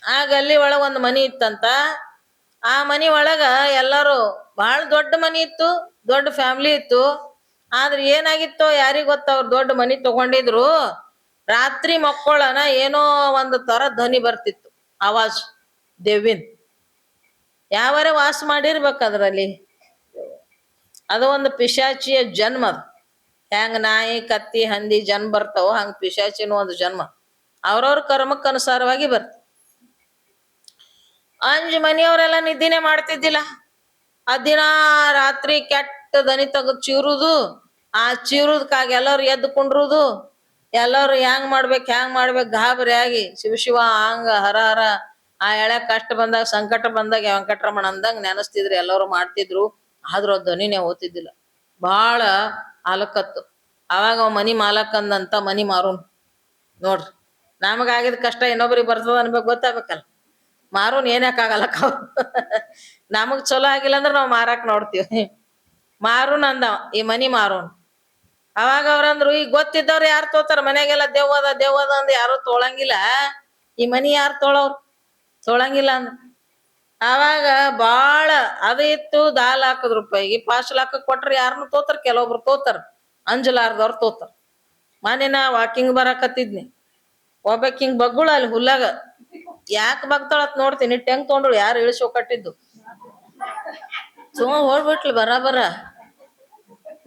ಆ ಗಲ್ಲಿ ಒಳಗ್ ಒಂದು ಮನಿ ಇತ್ತಂತ. ಆ ಮನಿ ಒಳಗ ಎಲ್ಲರೂ ಬಹಳ ದೊಡ್ಡ ಮನಿ ಇತ್ತು, ದೊಡ್ಡ ಫ್ಯಾಮಿಲಿ ಇತ್ತು. ಆದ್ರೆ ಏನಾಗಿತ್ತೋ ಯಾರಿಗ್ ಗೊತ್ತ, ಅವ್ರು ದೊಡ್ಡ ಮನಿ ತಗೊಂಡಿದ್ರು. ರಾತ್ರಿ ಮಕ್ಕಳನ ಏನೋ ಒಂದು ತರ ಧ್ವನಿ ಬರ್ತಿತ್ತು, ಆವಾಜ್ ದೇವಿನ್. ಯಾವಾರ ವಾಸ ಮಾಡಿರ್ಬೇಕು ಅದ್ರಲ್ಲಿ. ಅದು ಒಂದು ಪಿಶಾಚಿಯ ಜನ್ಮ. ಹೆಂಗ ನಾಯಿ ಕತ್ತಿ ಹಂದಿ ಜನ್ಮ ಬರ್ತಾವ, ಹಂಗ ಪಿಶಾಚಿನ ಒಂದು ಜನ್ಮ. ಅವ್ರವ್ರ ಕರ್ಮಕ್ಕೆ ಅನುಸಾರವಾಗಿ ಬರ್ತ. ಅಂಜ್ ಮನಿಯವರೆಲ್ಲ ನಿದ್ದಿನೇ ಮಾಡ್ತಿದ್ದಿಲ್ಲ. ಆ ದಿನ ರಾತ್ರಿ ಕೆಟ್ಟ ದನಿ ತೆಗೆದು ಚೀರುದು, ಆ ಚೀರುದಕ್ಕಾಗಿ ಎಲ್ಲರೂ ಎದ್ದು ಕುಂಡ್ರುದು. ಎಲ್ಲರೂ ಹ್ಯಾಂಗ್ ಮಾಡ್ಬೇಕು ಗಾಬರಿ ಆಗಿ ಶಿವ ಶಿವ ಹಂಗ ಹರ ಹರ. ಆ ಎಳೆ ಕಷ್ಟ ಬಂದಾಗ ಸಂಕಟ ಬಂದಾಗ ವೆಂಕಟರಮಣ ಅಂದಂಗ ನೆನಸ್ತಿದ್ರು, ಎಲ್ಲರೂ ಮಾಡ್ತಿದ್ರು. ಆದ್ರೂ ಅದು ಧ್ವನಿನೇ ಓದ್ತಿದ್ದಿಲ್ಲ, ಬಾಳ ಆಲಕತ್ತು. ಅವಾಗ ಅವ ಮನಿ ಮಾಲಕಂದಂತ ಮನಿ ಮಾರೋನ್ ನೋಡ್ರಿ. ನಮಗಾಗಿದ ಕಷ್ಟ ಇನ್ನೊಬ್ರಿಗೆ ಬರ್ತದ ಅನ್ಬೇಕು, ಗೊತ್ತಾಗ್ಬೇಕಲ್ಲ. ಮಾರೋನ್ ಏನಕ್ಕಾಗಲ್ಲಕ್ಕ ನಮಗ್ ಚಲೋ ಆಗಿಲ್ಲ ಅಂದ್ರೆ ನಾವ್ ಮಾರಾಕ್ ನೋಡ್ತೀವಿ. ಮಾರೋನ್ ಅಂದವ, ಈ ಮನಿ ಮಾರೋನ್. ಅವಾಗ ಅವ್ರಂದ್ರು, ಈಗ ಗೊತ್ತಿದ್ದವ್ರು ಯಾರು ತೋತಾರ, ಮನೆಗೆಲ್ಲ ದೆವ್ವದ ಅಂದ್ ಯಾರು ತೊಳಂಗಿಲ್ಲ, ಈ ಮನಿ ಯಾರು ತೊಳಂಗಿಲ್ಲ ಅಂದ್ರ. ಅವಾಗ ಬಾಳ ಅದು ಇತ್ತು. ದಾಲ್ ₹1,00,000 ಪಾರ್ಸಲ್ ಕೊಟ್ರ ಯಾರನ್ನು ತೋತಾರ, ಕೆಲವೊಬ್ರು ತೋತಾರ, ಅಂಜಲಾರ್ದವ್ರು ತೋತಾರ. ಮನೇನ ವಾಕಿಂಗ್ ಬರಾಕತ್ತಿದ್ನಿ, ಒಬ್ಬಾಕಿ ಹಿಂಗ್ ಬಗ್ಗುಳ ಅಲ್ಲಿ ಹುಲ್ಲಾಗ. ಯಾಕೆ ಬಗ್ತಾಳತ್ ನೋಡ್ತೀನಿ, ಟೆಂಗ್ ತೊಗೊಂಡ್ರು, ಯಾರು ಇಳಿಸಿ ಕಟ್ಟಿದ್ದು. ಹೋಗ್ಬಿಟ್ಲಿ ಬರಾಬರ.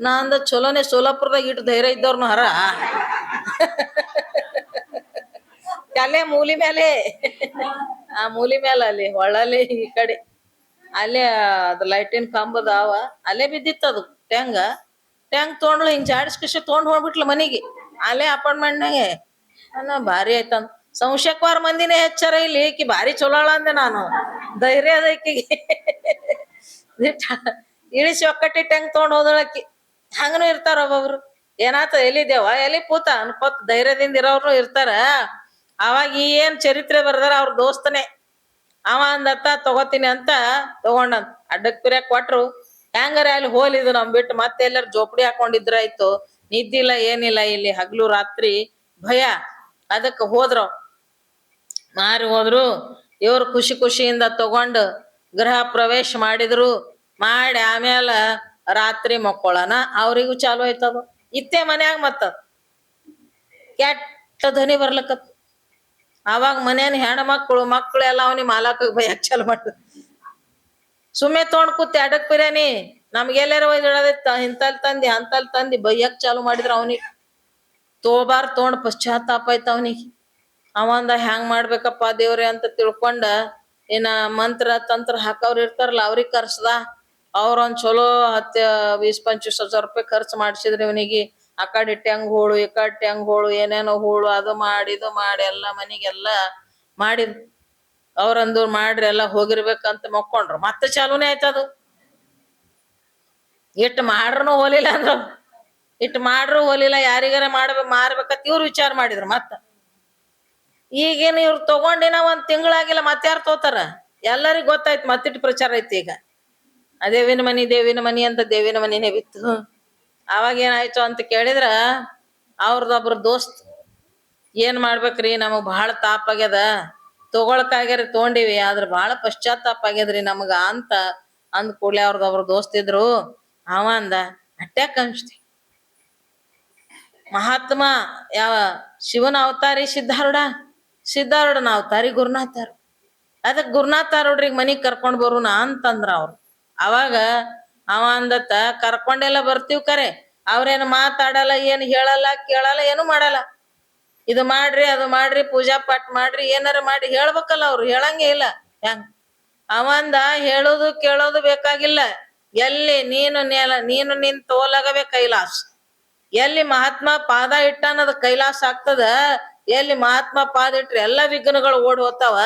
ನಾ ಅಂದ ಚಲೋನೆ, ಸೋಲಾಪುರದಾಗ ಇಟ್ಟು ಧೈರ್ಯ ಇದ್ದವ್ರನು ಹರ ಅಲ್ಲೇ ಮೂಲಿ ಮೇಲೆ, ಆ ಮೂಲಿ ಮೇಲೆ ಅಲ್ಲಿ ಒಳ್ಳಲ್ಲಿ ಈ ಕಡೆ ಅಲ್ಲೇ ಅದ್ ಲೈಟಿನ ಕಂಬದ ಅಲ್ಲೇ ಬಿದ್ದಿತ್ತದು ಟ್ಯಾಂಗ್ ತೊಗೊಂಡ್ಳು. ಹಿಂಗ್ ಜಾಡಿಸ್ಕಿಸಿ ತೊಗೊಂಡ್ ಹೋಗ್ಬಿಟ್ಲು ಮನಿಗೆ, ಅಲ್ಲೇ ಅಪಾರ್ಟ್ಮೆಂಟ್ನಾಗೆ. ಭಾರಿ ಆಯ್ತಂದ. ಸಂಶಯಕ್ವಾರ ಮಂದಿನೇ ಹೆಚ್ಚಾರ ಇಲ್ಲಿ, ಈಕಿ ಭಾರಿ ಚಲೋಳ ಅಂದೆ ನಾನು. ಧೈರ್ಯ ಅದ ಈಕಿಗೆ ಇಳಿಸಿ ಒಕ್ಕಟ್ಟಿ ಟ್ಯಾಂಗ್ ತೊಗೊಂಡ್ ಹೋದಳಕಿ. ಹಂಗನು ಇರ್ತಾರ ಒಬ್ಬೊಬ್ರು. ಏನಾತ ಎಲ್ಲಿದ್ದೇವ ಎಲ್ಲಿ ಪೂತ ಅನ್ಕೋತ್ ಧೈರ್ಯದಿಂದ ಇರೋರು ಇರ್ತಾರ. ಅವಾಗ ಏನ್ ಚರಿತ್ರೆ ಬರ್ದಾರ ಅವ್ರ ದೋಸ್ತನೇ. ಅವ ಅಂದತ್ತ ತಗೋತೀನಿ ಅಂತ ತಗೊಂಡಂತ. ಅಡ್ಡಕ್ ಪಿರ್ಯಾಕ್ ಕೊಟ್ರು. ಹೆಂಗಾರ ಅಲ್ಲಿ ಹೋಲಿದು ನಮ್ ಬಿಟ್ಟು ಮತ್ತೆ ಎಲ್ಲಾರು ಜೋಪಡಿ ಹಾಕೊಂಡಿದ್ರ ಆಯ್ತು. ನಿದ್ದಿಲ್ಲ ಏನಿಲ್ಲ, ಇಲ್ಲಿ ಹಗ್ಲು ರಾತ್ರಿ ಭಯ. ಅದಕ್ಕ ಮಾರಿ ಹೋದ್ರು. ಇವ್ರು ಖುಷಿ ಖುಷಿಯಿಂದ ತಗೊಂಡು ಗೃಹ ಪ್ರವೇಶ ಮಾಡಿದ್ರು. ಮಾಡಿ ಆಮೇಲೆ ರಾತ್ರಿ ಮಕ್ಕೊಳನ ಅವ್ರಿಗೂ ಚಾಲು ಆಯ್ತದ. ಇತ್ತೇ ಮನ್ಯಾಗ ಮತ್ತ ಕೆಟ್ಟ ಧ್ವನಿ ಬರ್ಲಕತ್. ಅವಾಗ ಮನೇನ ಮಕ್ಳು ಎಲ್ಲ ಅವನಿ ಮಾಲಕಗ್ ಭಯಕ್ ಚಾಲು ಮಾಡ್ತ. ಸುಮ್ಮನೆ ತೊಗೊಂಡ್ ಕೂತಿ ಅಡಕ್ ಪಿರ್ಯಾನಿ, ನಮ್ಗೆಲ್ಲಾರ ಒಯ್ದಿಡದಿತ್ತ, ಇಂತಲ್ ತಂದಿ ಅಂತಲ್ ತಂದಿ ಬೈಯಕ್ ಚಾಲು ಮಾಡಿದ್ರ ಅವನಿಗೆ. ತೊಗೊಂಡ್ ಪಶ್ಚಾತ್ತಾಪ ಆಯ್ತ ಅವನಿಗೆ. ಅವಂದ ಹ್ಯಾಂಗ್ ಮಾಡ್ಬೇಕಪ್ಪ ದೇವ್ರೆ ಅಂತ ತಿಳ್ಕೊಂಡ, ಇನ್ನ ಮಂತ್ರ ತಂತ್ರ ಹಾಕವ್ರ ಇರ್ತಾರಲ್ಲ ಅವ್ರಿಗೆ ಕರ್ಸದ. ಅವ್ರೊಂದ್ ಚಲೋ 10-20-25,000 ಖರ್ಚು ಮಾಡ್ಸಿದ್ರಿ ಇವನಿಗೆ. ಆ ಕಡೆ ಟ್ಯಾಂಗ್ ಹೋಳು, ಈ ಕಡೆ ಟ್ಯಾಂಗ್ ಹೋಳು, ಏನೇನೋ ಹೋಳು, ಅದು ಮಾಡಿ ಇದು ಮಾಡಿ ಎಲ್ಲ ಮನಿಗೆಲ್ಲ ಮಾಡಿದ್. ಅವ್ರಂದು ಮಾಡ್ರಿ ಎಲ್ಲ ಹೋಗಿರ್ಬೇಕಂತ ಮಕ್ಕೊಂಡ್ರು. ಮತ್ತೆ ಚಾಲೂನೇ ಆಯ್ತದು. ಇಟ್ಟು ಮಾಡ್ರೂ ಹೋಲಿಲ್ಲ ಅಂದ್ರ, ಇಟ್ಟು ಮಾಡ್ರು ಹೋಲಿಲ್ಲ, ಯಾರಿಗಾರ ಮಾರ್ಬೇಕಂತ ಇವ್ರು ವಿಚಾರ ಮಾಡಿದ್ರು. ಈಗೇನು ಇವ್ರು ತಗೊಂಡಿನ ಒಂದ್ ತಿಂಗಳಾಗಿಲ್ಲ, ಮತ್ತಾರು ತೋತಾರ. ಎಲ್ಲರಿಗೂ ಗೊತ್ತಾಯ್ತು, ಮತ್ತಿಟ್ಟು ಪ್ರಚಾರ ಐತಿ ಈಗ. ದೇವಿನ ಮನಿ ಅಂತ ದೇವಿನ ಮನಿನೇ ಬಿತ್ತು. ಅವಾಗ ಏನಾಯ್ತು ಅಂತ ಕೇಳಿದ್ರ, ಅವ್ರದೊಬ್ರು ದೋಸ್ತ್, ಏನ್ ಮಾಡ್ಬೇಕ್ರಿ, ನಮಗ್ ಬಹಳ ತಾಪ ಆಗ್ಯದ, ತಗೊಳಕಾಗ್ಯಾರ ತಗೊಂಡಿವಿ, ಆದ್ರ ಬಹಳ ಪಶ್ಚಾತ್ತಾಪ ಆಗ್ಯದ್ರಿ ನಮಗ ಅಂತ ಅಂದ್ ಕೂಡ್ಲೆ ಅವ್ರದೊಬ್ರು ದೋಸ್ತ್ ಇದ್ರು. ಅವ ಅಂದ, ಅಟ್ಯಾಕ್ ಅನ್ಸ್ತಿ ಮಹಾತ್ಮ ಯಾವ ಶಿವನ ಅವತಾರಿ ಸಿದ್ಧಾರೂಢನ ಅವತಾರಿ ಗುರುನಾಥರು. ಅದಕ್ ಗುರುನಾಥಾರೂಢ್ರಿಗೆ ಮನಿಗ್ ಕರ್ಕೊಂಡ್ ಬರೋಣ ಅಂತಂದ್ರ ಅವ್ರು. ಅವಾಗ ಅವ ಅಂದತ್ತ, ಕರ್ಕೊಂಡೆಲ್ಲ ಬರ್ತೀವ್ ಕರೆ, ಅವ್ರೇನು ಮಾತಾಡಲ್ಲ, ಏನು ಹೇಳಲ್ಲ ಕೇಳಲ್ಲ, ಏನು ಮಾಡಲ್ಲ. ಇದು ಮಾಡ್ರಿ ಅದು ಮಾಡ್ರಿ, ಪೂಜಾ ಪಾಠ ಮಾಡ್ರಿ, ಏನಾರ ಮಾಡಿ ಹೇಳ್ಬೇಕಲ್ಲ. ಅವ್ರು ಹೇಳಂಗೇ ಇಲ್ಲ. ಹೆಂಗ್ ಅವಂದ ಹೇಳೋದು ಕೇಳೋದು ಬೇಕಾಗಿಲ್ಲ. ಎಲ್ಲಿ ನೀನು ನಿನ್ ತೋಲಗವೇ ಕೈಲಾಸ. ಎಲ್ಲಿ ಮಹಾತ್ಮ ಪಾದ ಇಟ್ಟ ಅನ್ನೋದು ಕೈಲಾಸ ಆಗ್ತದ. ಎಲ್ಲಿ ಮಹಾತ್ಮ ಪಾದ ಇಟ್ರೆ ಎಲ್ಲ ವಿಘ್ನಗಳು ಓಡ್ ಹೋಗ್ತಾವ.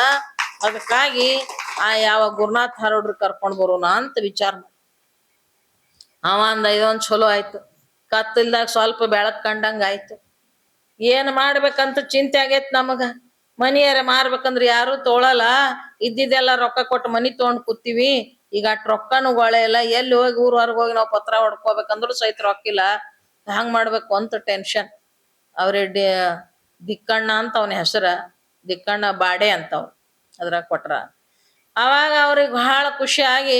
ಅದಕ್ಕಾಗಿ ಆ ಯಾವ ಗುರುನಾಥ ಹರಡ್ರು ಕರ್ಕೊಂಡ್ ಬರೋಣ ಅಂತ ವಿಚಾರ ಮಾಡಿ ಅವ ಅಂದ, ಇದೊಂದ್ ಚಲೋ ಆಯ್ತು. ಕತ್ತಲ್ದಾಗ ಸ್ವಲ್ಪ ಬೆಳಕ್ ಕಂಡಂಗ ಆಯ್ತು. ಏನ್ ಮಾಡ್ಬೇಕಂತ ಚಿಂತೆ ಆಗೇತ್ ನಮಗ. ಮನಿಯಾರ ಮಾರ್ಬೇಕಂದ್ರ ಯಾರು ತೊಳಲ್ಲ. ಇದ್ದಿದ್ದೆಲ್ಲ ರೊಕ್ಕ ಕೊಟ್ಟು ಮನಿ ತಗೊಂಡ್ ಕೂತೀವಿ. ಈಗ ಅಟ್ ರೊಕ್ಕನು ಗೊಳೆ ಇಲ್ಲ. ಎಲ್ಲಿ ಹೋಗಿ ಊರ್ ಹೊರಗೆ ಹೋಗಿ ನಾವ್ ಪತ್ರ ಹೊಡ್ಕೋಬೇಕಂದ್ರು ಸಹಿತ ರೊಕ್ಕಿಲ್ಲ. ಹಂಗ್ ಮಾಡ್ಬೇಕು ಅಂತ ಟೆನ್ಷನ್. ಅವ್ರ ದಿಕ್ಕಣ್ಣ ಅಂತ ಅವನ ಹೆಸರ, ದಿಕ್ಕಣ್ಣ ಬಾಡೆ ಅಂತವ್ ಅದ್ರಾಗ ಕೊಟ್ರ. ಅವಾಗ ಅವ್ರಿಗೆ ಬಹಳ ಖುಷಿಯಾಗಿ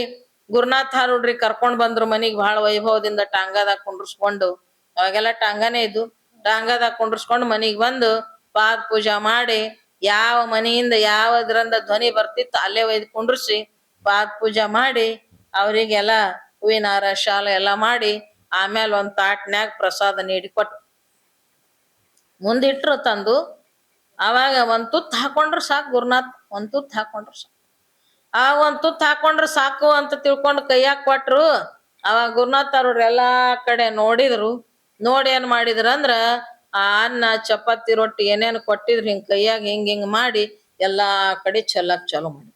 ಗುರುನಾಥ ಹಾರುಡ್ರಿ ಕರ್ಕೊಂಡ್ ಬಂದ್ರು ಮನಿಗ್ ಬಹಳ ವೈಭವದಿಂದ ಟಾಂಗಾದಾಗ ಕುಂಡ್ರಸ್ಕೊಂಡು, ಅವಾಗೆಲ್ಲ ಟಾಂಗಾನೇ ಇದ್ದು, ಟಾಂಗಾದಾಗ ಕುಂಡ್ರಸ್ಕೊಂಡು ಮನಿಗ್ ಬಂದು ಪಾದ ಪೂಜಾ ಮಾಡಿ, ಯಾವ ಮನೆಯಿಂದ ಯಾವದ್ರಂದ ಧ್ವನಿ ಬರ್ತಿತ್ತು ಅಲ್ಲೇ ಒಯ್ದು ಕುಂಡ್ರಿಸಿ ಪಾದ ಪೂಜಾ ಮಾಡಿ ಅವ್ರಿಗೆಲ್ಲ ಹೂವಿನಾರ ಶಾಲ ಎಲ್ಲ ಮಾಡಿ ಆಮೇಲೆ ಒಂದ್ ತಾಟ್ನ್ಯಾಗ ಪ್ರಸಾದ ನೀಡಿ ಕೊಟ್ಟು ಮುಂದಿಟ್ರು ತಂದು. ಅವಾಗ ಒಂದ್ ತುತ್ತು ಹಾಕೊಂಡ್ರು ಸಾಕು ಗುರುನಾಥ್, ಒಂದ್ ತುತ್ತು ಹಾಕೊಂಡ್ರು ಸಾಕು. ಆ ಒಂದ್ ತುತ್ತು ಹಾಕೊಂಡ್ರೆ ಸಾಕು ಅಂತ ತಿಳ್ಕೊಂಡು ಕೈಯಾಗ ಕೊಟ್ರು. ಅವಾಗ ಗುರುನಾಥ್ ಅವ್ರು ಎಲ್ಲಾ ಕಡೆ ನೋಡಿದ್ರು. ನೋಡಿ ಏನ್ ಮಾಡಿದ್ರ ಅಂದ್ರ ಆ ಅನ್ನ ಚಪಾತಿ ರೊಟ್ಟಿ ಏನೇನು ಕೊಟ್ಟಿದ್ರು ಹಿಂಗ್ ಕೈಯಾಗ ಹಿಂಗ್ ಮಾಡಿ ಎಲ್ಲಾ ಕಡೆ ಚೆಲ್ಲಕ್ ಚಾಲು ಮಾಡಿ,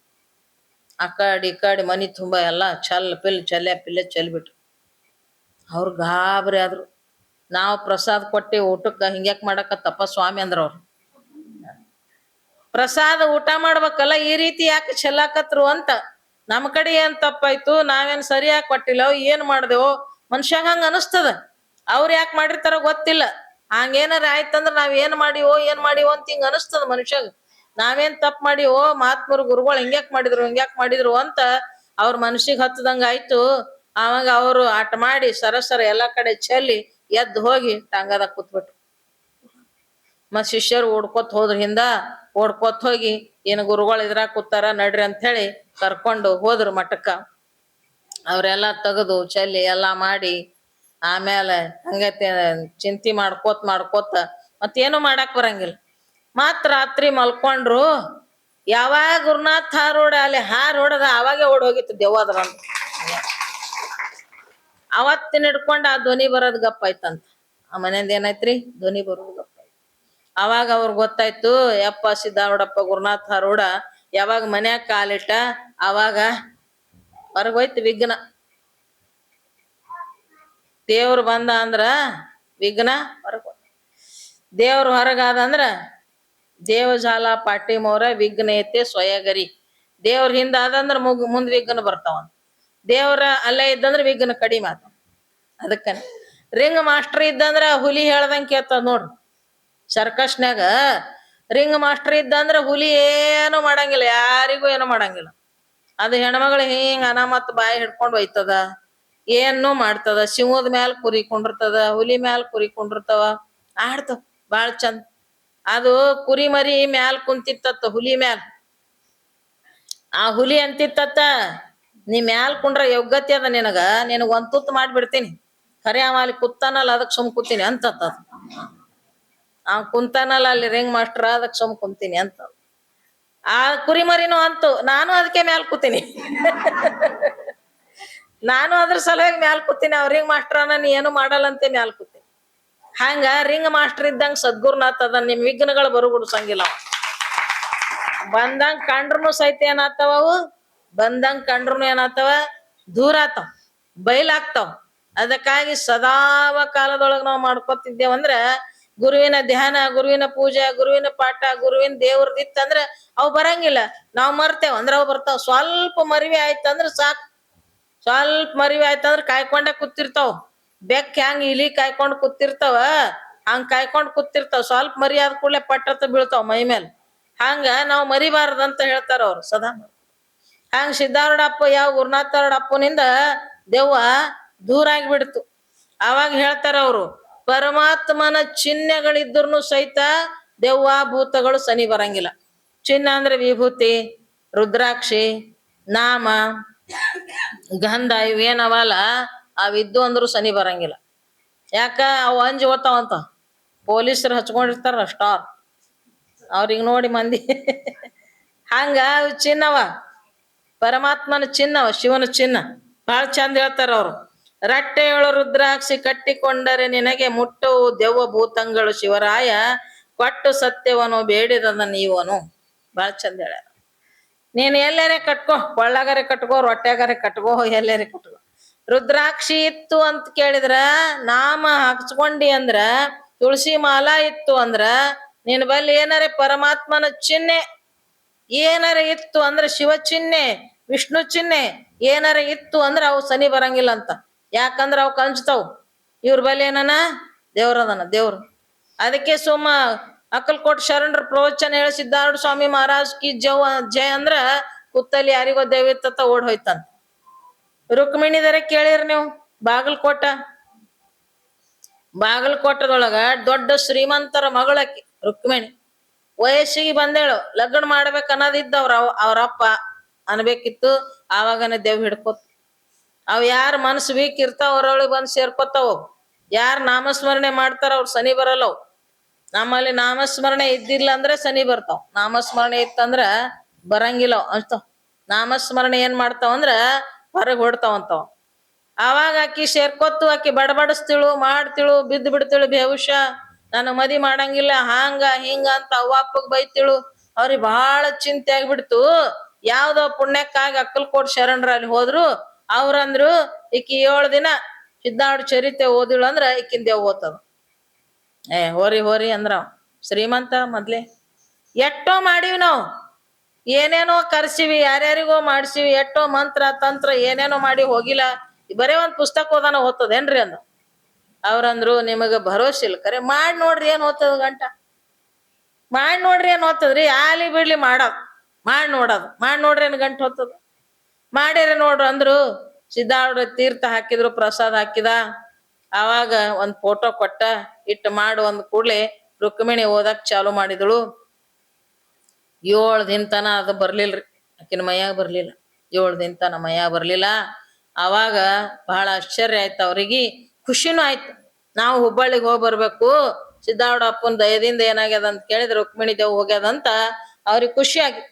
ಆ ಕಡೆ ಈ ಕಡೆ ಮನಿ ತುಂಬಾ ಎಲ್ಲಾ ಚಲ್ಲೆ ಪಿಲ್ಲೆ ಚೆಲ್ಬಿಟ್ರು. ಅವ್ರ ಗಾಬರಿ ಆದ್ರು. ನಾವು ಪ್ರಸಾದ ಕೊಟ್ಟಿ ಊಟಕ್ಕ ಹಿಂಗ್ಯಾಕ್ ಮಾಡಕತ್ತಪ್ಪ ಸ್ವಾಮಿ ಅಂದ್ರ ಅವ್ರು. ಪ್ರಸಾದ ಊಟ ಮಾಡ್ಬೇಕಲ್ಲ, ಈ ರೀತಿ ಯಾಕೆ ಚೆಲ್ಲಾಕತ್ರು ಅಂತ. ನಮ್ ಕಡೆ ಏನ್ ತಪ್ಪಾಯ್ತು, ನಾವೇನ್ ಸರಿಯಾಗಿ ಕೊಟ್ಟಿಲ್ಲ, ಏನ್ ಮಾಡ್ದೇವೋ ಮನುಷ್ಯಾಗ ಹಂಗ ಅನಸ್ತದ. ಅವ್ರು ಯಾಕೆ ಮಾಡಿರ್ತಾರ ಗೊತ್ತಿಲ್ಲ. ಹಂಗೇನಾರ ಆಯ್ತಂದ್ರ ನಾವ್ ಏನ್ ಮಾಡಿವೋ ಅಂತ ಹಿಂಗ ಅನಸ್ತದ ಮನುಷ್ಯಾಗ. ನಾವೇನ್ ತಪ್ಪ ಮಾಡಿವೋ, ಮಹಾತ್ಮರು ಗುರುಗಳು ಹಿಂಗ್ಯಾಕ್ ಮಾಡಿದ್ರು ಅಂತ ಅವ್ರ ಮನಸ್ಸಿಗೆ ಹತ್ತದಂಗ ಆಯ್ತು. ಅವಾಗ ಅವರು ಆಟ ಮಾಡಿ ಸರಸರ ಎಲ್ಲಾ ಕಡೆ ಚೆಲ್ಲಿ ಎದ್ದು ಹೋಗಿ ಟಾಂಗಾದಾಗ ಕೂತ್ಬಿಟ್ರು. ಮತ್ ಶಿಷ್ಯರು ಓಡ್ಕೊತ್ ಹೋದ್ರ ಹಿಂದ, ಓಡ್ಕೊತ್ ಹೋಗಿ ಏನು ಗುರುಗಳು ಇದ್ರಾಗ ಕೂತಾರ ನಡ್ರಿ ಅಂತ ಹೇಳಿ ಕರ್ಕೊಂಡು ಹೋದ್ರು ಮಠಕ್ಕ. ಅವ್ರೆಲ್ಲಾ ತೆಗೆದು ಚೆಲ್ಲಿ ಎಲ್ಲಾ ಮಾಡಿ ಆಮೇಲೆ ಹಂಗತೆ ಚಿಂತಿ ಮಾಡ್ಕೋತ ಮತ್ತೇನು ಮಾಡಾಕ್ ಬರಂಗಿಲ್ಲ. ಮತ್ ರಾತ್ರಿ ಮಲ್ಕೊಂಡ್ರು. ಯಾವಾಗ ಗುರುನಾಥ್ ಹಾರೋಡ ಅಲ್ಲಿ ಹಾರೋಡದ ಅವಾಗೆ ಓಡ್ ಹೋಗಿತ್ತು ದೆವ್ವದ ಬಂದು. ಅವತ್ತಿನ ಹಿಡ್ಕೊಂಡ್ ಆ ಧ್ವನಿ ಬರೋದ್ ಗಪ್ಪ ಆಯ್ತಂತ. ಆ ಮನೆಯಿಂದ ಏನಾಯ್ತ್ರಿ, ಧ್ವನಿ ಬರೋದು ಗಪ್ಪ ಆಯ್ತು. ಅವಾಗ ಅವ್ರಿಗೆ ಗೊತ್ತಾಯ್ತು, ಯಪ್ಪ ಸಿದ್ದಾರೂಢಪ್ಪ ಗುರುನಾಥ್ ಹಾರೋಡ ಯಾವಾಗ ಮನ್ಯಾಗ ಕಾಲಿಟ್ಟ ಅವಾಗ ಹೊರಗೋಯ್ತು ವಿಘ್ನ. ದೇವ್ರು ಬಂದ ಅಂದ್ರ ವಿಘ್ನ ಹೊರಗ. ದೇವ್ರ ಹೊರಗಾದಂದ್ರ ದೇವಜಾಲ ಪಾಟಿ ಮೋರ ವಿಘ್ನೇತೆ ಸ್ವಯಗರಿ. ದೇವ್ರ ಹಿಂದ ಆದಂದ್ರ ಮುಂದ್ ವಿಘ್ನ ಬರ್ತಾವ. ದೇವ್ರ ಅಲ್ಲೇ ಇದ್ದಂದ್ರ ವಿಘ್ನ ಕಡಿಮೆ ಆತ. ಅದಕ್ಕ ರಿಂಗ್ ಮಾಸ್ಟರ್ ಇದ್ದಂದ್ರ ಹುಲಿ ಹೇಳ್ದಂಗ ಕೇಳ್ತದ ನೋಡ್ರಿ. ಸರ್ಕಸ್ನ್ಯಾಗ ರಿಂಗ್ ಮಾಸ್ಟರ್ ಇದ್ದಂದ್ರ ಹುಲಿ ಏನು ಮಾಡಂಗಿಲ್ಲ, ಯಾರಿಗೂ ಏನು ಮಾಡಂಗಿಲ್ಲ. ಅದು ಹೆಣ್ಮಗಳು ಹಿಂಗ ಅನಾಮತ್ ಬಾಯಿ ಹಿಡ್ಕೊಂಡ್ ಒಯ್ತದ, ಏನು ಮಾಡ್ತದ. ಸಿಂಹದ ಮ್ಯಾಲ ಕುರಿಕೊಂಡಿರ್ತದ, ಹುಲಿ ಮ್ಯಾಲ ಕುರಿಕೊಂಡಿರ್ತಾವ, ಆಡ್ತಾವ ಬಾಳ್ ಚಂದ. ಅದು ಕುರಿ ಮರಿ ಮ್ಯಾಲ ಕುಂತಿತ್ತ ಹುಲಿ ಮ್ಯಾಲ. ಆ ಹುಲಿ ಅಂತಿತ್ತ, ನೀ ಮ್ಯಾಲ ಕುಂಡ್ರ ಯೋಗ್ಯತೆ ಅದ ನಿನಗ್ ಒಂದ್ ತುತ್ತು ಮಾಡ್ಬಿಡ್ತೀನಿ, ಖರೆ ಅವ ಅಲ್ಲಿ ಕುತ್ತಾನಲ್ಲ ಅದಕ್ ಸುಮ್ ಕೂತೀನಿ ಅಂತ. ಕುಂತಾನಲ್ಲ ಅಲ್ಲಿ ರಿಂಗ್ ಮಾಸ್ಟರ್ ಅದಕ್ ಸುಮ್ ಕುಂತೀನಿ ಅಂತ. ಆ ಕುರಿ ಮರಿನೂ ಅಂತು, ನಾನು ಅದಕ್ಕೆ ಮ್ಯಾಲ ಕೂತೀನಿ. ನಾನು ಅದ್ರ ಸಲುವಾಗಿ ಮ್ಯಾಲ ಕೂತೀನಿ, ಅವ್ರ ರಿಂಗ್ ಮಾಸ್ಟರ್ನ ನೀ ಏನು ಮಾಡಲ್ಲ ಅಂತ ಮ್ಯಾಲ ಕೂತೀನಿ. ಹಂಗ ರಿಂಗ್ ಮಾಸ್ಟರ್ ಇದ್ದಂಗ ಸದ್ಗುರುನಾಥ್ ಅದ, ನಿಮ್ ವಿಘ್ನಗಳು ಬರುಗುಡ್ಸಂಗಿಲ್ಲ. ಬಂದಂಗ ಕಂಡ್ರುನು ಸಹಿತ ಏನಾಗ್ತಾವ, ಅವು ಬಂದಂಗ ಕಂಡ್ರುನು ಏನಾಗ್ತಾವ, ದೂರ ಆತಾವ, ಬಯಲಾಗ್ತಾವ. ಅದಕ್ಕಾಗಿ ಸದಾವ ಕಾಲದೊಳಗ ನಾವ್ ಮಾಡ್ಕೊತಿದ್ದೇವಂದ್ರ ಗುರುವಿನ ಧ್ಯಾನ, ಗುರುವಿನ ಪೂಜೆ, ಗುರುವಿನ ಪಾಠ, ಗುರುವಿನ ದೇವ್ರದಿತ್ತಂದ್ರ ಅವು ಬರಂಗಿಲ್ಲ. ನಾವ್ ಮರ್ತೇವ ಅಂದ್ರ ಅವ್ ಬರ್ತಾವ. ಸ್ವಲ್ಪ ಮರಿವಿ ಆಯ್ತಂದ್ರ ಸಾಕ್, ಸ್ವಲ್ಪ ಮರಿವಿ ಆಯ್ತಂದ್ರ ಕಾಯ್ಕೊಂಡೆ ಕೂತಿರ್ತಾವ. ಬೆಕ್ಕ ಹೆಂಗ್ ಇಲಿ ಕಾಯ್ಕೊಂಡ್ ಕೂತಿರ್ತಾವ ಹಂಗ್ ಕಾಯ್ಕೊಂಡ್ ಕೂತಿರ್ತಾವ. ಸ್ವಲ್ಪ ಮರಿ ಆದ ಕೂಡಲೇ ಪಟ್ಟತ್ತ ಬೀಳ್ತಾವ ಮೈ ಮೇಲೆ. ಹಂಗ ನಾವ್ ಮರಿಬಾರ್ದಂತ ಹೇಳ್ತಾರ ಅವ್ರು ಸದಾ. ಹಂಗ ಸಿದ್ದಾರೂಢಪ್ಪ ಯಾವ ಗುರುನಾಥರೂಢಪ್ಪನಿಂದ ದೆವ್ವ ದೂರ ಆಗಿಬಿಡ್ತು. ಅವಾಗ ಹೇಳ್ತಾರ ಅವರು, ಪರಮಾತ್ಮನ ಚಿಹ್ನೆಗಳಿದ್ರೂ ಸಹಿತ ದೆವ್ವ ಭೂತಗಳು ಸನಿ ಬರಂಗಿಲ್ಲ. ಚಿಹ್ನ ಅಂದ್ರೆ ವಿಭೂತಿ, ರುದ್ರಾಕ್ಷಿ, ನಾಮ, ಗಂಧ ಇವೇನವಲ್ಲ ಅವಿದ್ದು ಅಂದ್ರು ಸನಿ ಬರಂಗಿಲ್ಲ. ಯಾಕ ಅವು ಅಂಜ್ ಓದ್ತಾವಂತ. ಪೊಲೀಸರು ಹಚ್ಕೊಂಡಿರ್ತಾರ ಸ್ಟಾರ್, ಅವ್ರಿಗೆ ನೋಡಿ ಮಂದಿ. ಹಂಗ ಚಿನ್ನವ ಪರಮಾತ್ಮನ ಚಿನ್ನವ, ಶಿವನ ಚಿನ್ನ ಬಹಳ ಚಂದ ಹೇಳ್ತಾರ ಅವ್ರು. ರಟ್ಟೆಯೊಳು ರುದ್ರಾಕ್ಷಿ ಕಟ್ಟಿಕೊಂಡರೆ ನಿನಗೆ ಮುಟ್ಟವು ದೆವ್ವ ಭೂತಂಗಳು ಶಿವರಾಯ, ಕೊಟ್ಟು ಸತ್ಯವನು ಬೇಡಿದದ ನೀವನು. ಬಹಳ ಚಂದ ಹೇಳ್ಯಾರ. ನೀನ್ ಎಲ್ಲಾರೆ ಕಟ್ಕೋ, ಕೊಳ್ಳಗಾರೆ ಕಟ್ಕೋ, ರೊಟ್ಟ್ಯಾಗಾರೆ ಕಟ್ಕೋ, ಎಲ್ಲಾರೆ ಕಟ್ಕೋ. ರುದ್ರಾಕ್ಷಿ ಇತ್ತು ಅಂತ ಕೇಳಿದ್ರ, ನಾಮ ಹಚ್ಕೊಂಡಿ ಅಂದ್ರ, ತುಳಸಿ ಮಾಲಾ ಇತ್ತು ಅಂದ್ರ, ನಿನ್ ಬಲ್ಲಿ ಏನಾರೆ ಪರಮಾತ್ಮನ ಚಿಹ್ನೆ ಏನಾರ ಇತ್ತು ಅಂದ್ರೆ, ಶಿವ ಚಿಹ್ನೆ, ವಿಷ್ಣು ಚಿಹ್ನೆ ಏನಾರ ಇತ್ತು ಅಂದ್ರ ಅವು ಸನಿ ಬರಂಗಿಲ್ಲ ಅಂತ. ಯಾಕಂದ್ರ ಅವ್ ಕಂಚ್ತಾವ್. ಇವ್ರ ಬಲ್ಲಿ ಏನನ ದೇವ್ರದನ ದೇವ್ರು. ಅದಕ್ಕೆ ಸುಮ್ಮ ಅಕ್ಕಲ್ಕೋಟ್ ಶರಣರ ಪ್ರವಚನ ಹೇಳಿ ಸಿದ್ದಾರೂಢ ಸ್ವಾಮಿ ಮಹಾರಾಜ್ ಕಿ ಜಯ ಅಂದ್ರ ಕುತ್ತಲ್ಲಿ ಯಾರಿಗೋ ದೇವಿತ್ತ ಓಡ್ ಹೋಯ್ತಂತ. ರುಕ್ಮಿಣಿದರ ಕೇಳಿರಿ ನೀವು, ಬಾಗಲಕೋಟದೊಳಗ ದೊಡ್ಡ ಶ್ರೀಮಂತರ ಮಗಳಕಿ ರುಕ್ಮಿಣಿ. ವಯಸ್ಸಿಗೆ ಬಂದೇಳು, ಲಗ್ನ ಮಾಡ್ಬೇಕ ಅನ್ನೋದಿದ್ದ ಅವ್ರಪ್ಪ ಅನ್ಬೇಕಿತ್ತು. ಆವಾಗನೇ ದೇವ್ ಹಿಡ್ಕೊತ ಅವ್ ಯಾರ ಮನಸ್ಸು ವೀಕ್ ಇರ್ತಾವ ಅವ್ರೊಳಗೆ ಬಂದ್ ಸೇರ್ಕೊತಾವ. ಯಾರ್ ನಾಮಸ್ಮರಣೆ ಮಾಡ್ತಾರ ಅವ್ರ ಶನಿ ಬರಲ್ಲವ್. ನಮ್ಮಲ್ಲಿ ನಾಮಸ್ಮರಣೆ ಇದ್ದಿಲ್ಲ ಅಂದ್ರೆ ಶನಿ ಬರ್ತಾವ, ನಾಮಸ್ಮರಣೆ ಇತ್ತಂದ್ರ ಬರಂಗಿಲ್ಲ ಅಂತ. ನಾಮಸ್ಮರಣೆ ಏನ್ ಮಾಡ್ತಾವ ಅಂದ್ರ ಹೊರಗ್ ಹೊಡ್ತಾವಂತಾವ. ಆವಾಗ ಆಕಿ ಸೇರ್ಕೊತ್ತು, ಆಕಿ ಬಡಬಡಿಸ್ತಿಳು, ಮಾಡ್ತಿಳು, ಬಿದ್ದು ಬಿಡ್ತಿಳು ಬೇಹುಷ, ನನಗ್ ಮದಿ ಮಾಡಂಗಿಲ್ಲ ಹಾಂಗ ಹಿಂಗ ಅಂತ ಅವ್ವ ಅಪ್ಪಗ್ ಬೈತಿಳು. ಅವ್ರಿಗೆ ಬಹಳ ಚಿಂತೆ ಆಗ್ಬಿಡ್ತು. ಯಾವ್ದೋ ಪುಣ್ಯಕ್ಕಾಗಿ ಅಕ್ಕಲ್ಕೋಟ್ ಶರಣರ ಅಲ್ಲಿ ಹೋದ್ರು. ಅವ್ರಂದ್ರು ಈಕಿ 7 ದಿನ ಸಿದ್ಧಾರೂಢ ಚರಿತೆ ಓದಿಳು ಅಂದ್ರ ಈಕಿನ್ ದೇವ್ ಓದ್ತದ. ಹೋರಿ ಅಂದ್ರ ಶ್ರೀಮಂತ ಮೊದ್ಲೆ. ಎಷ್ಟೋ ಮಾಡಿವಿ ನಾವು, ಏನೇನೋ ಕರ್ಸಿವಿ, ಯಾರ್ಯಾರಿಗೋ ಮಾಡ್ಸಿವಿ, ಎಷ್ಟೋ ಮಂತ್ರ ತಂತ್ರ ಏನೇನೋ ಮಾಡಿ ಹೋಗಿಲ್ಲ. ಬರೇ ಒಂದ್ ಪುಸ್ತಕ ಓದಾನ ಓದ್ತದೇನ್ರಿ ಅಂದ. ಅವ್ರಂದ್ರು ನಿಮಗ ಭರೋಸೆ ಇಲ್ಲ, ಕರೆ ಮಾಡಿ ನೋಡ್ರಿ ಏನ್ ಓದ್ತದ ಗಂಟ, ಮಾಡಿ ನೋಡ್ರಿ ಏನ್ ಓದ್ತದ್ರಿ, ಆಲಿ ಬಿಡ್ಲಿ ಮಾಡೋದ್, ಮಾಡಿ ನೋಡ್ರಿ ಏನ್ ಗಂಟು ಹೋಗ್ತದ, ಮಾಡಿರಿ ನೋಡ್ರಿ ಅಂದ್ರು. ಸಿದ್ಧಾರೂಢ ತೀರ್ಥ ಹಾಕಿದ್ರು, ಪ್ರಸಾದ ಹಾಕಿದ. ಆವಾಗ ಒಂದ್ ಫೋಟೋ ಕೊಟ್ಟ, ಇಟ್ಟು ಮಾಡು ಅಂದ್ ಕೂಡ್ಲೆ ರುಕ್ಮಿಣಿ ಓದಕ್ ಚಾಲು ಮಾಡಿದಳು. 7 ದಿನ ತನ ಅದು ಬರ್ಲಿಲ್ರಿ, ಆಕಿನ ಮೈಯಾಗ ಬರ್ಲಿಲ್ಲ. 7 ದಿನ ತನ ಮೈಯಾಗ ಬರ್ಲಿಲ್ಲ. ಅವಾಗ ಬಹಳ ಆಶ್ಚರ್ಯ ಆಯ್ತು ಅವ್ರಿಗೆ, ಖುಷಿನೂ ಆಯ್ತು. ನಾವು ಹುಬ್ಬಳ್ಳಿಗೆ ಹೋಗಿ ಬರ್ಬೇಕು, ಸಿದ್ಧಾರೂಢ ಅಪ್ಪನ ದಯದಿಂದ ಏನಾಗ್ಯದ ಅಂತ ಕೇಳಿದ್ರೆ ರುಕ್ಮಿಣಿ ದೇವ್ ಹೋಗ್ಯದಂತ ಅವ್ರಿಗೆ ಖುಷಿ ಆಗಿತ್ತು.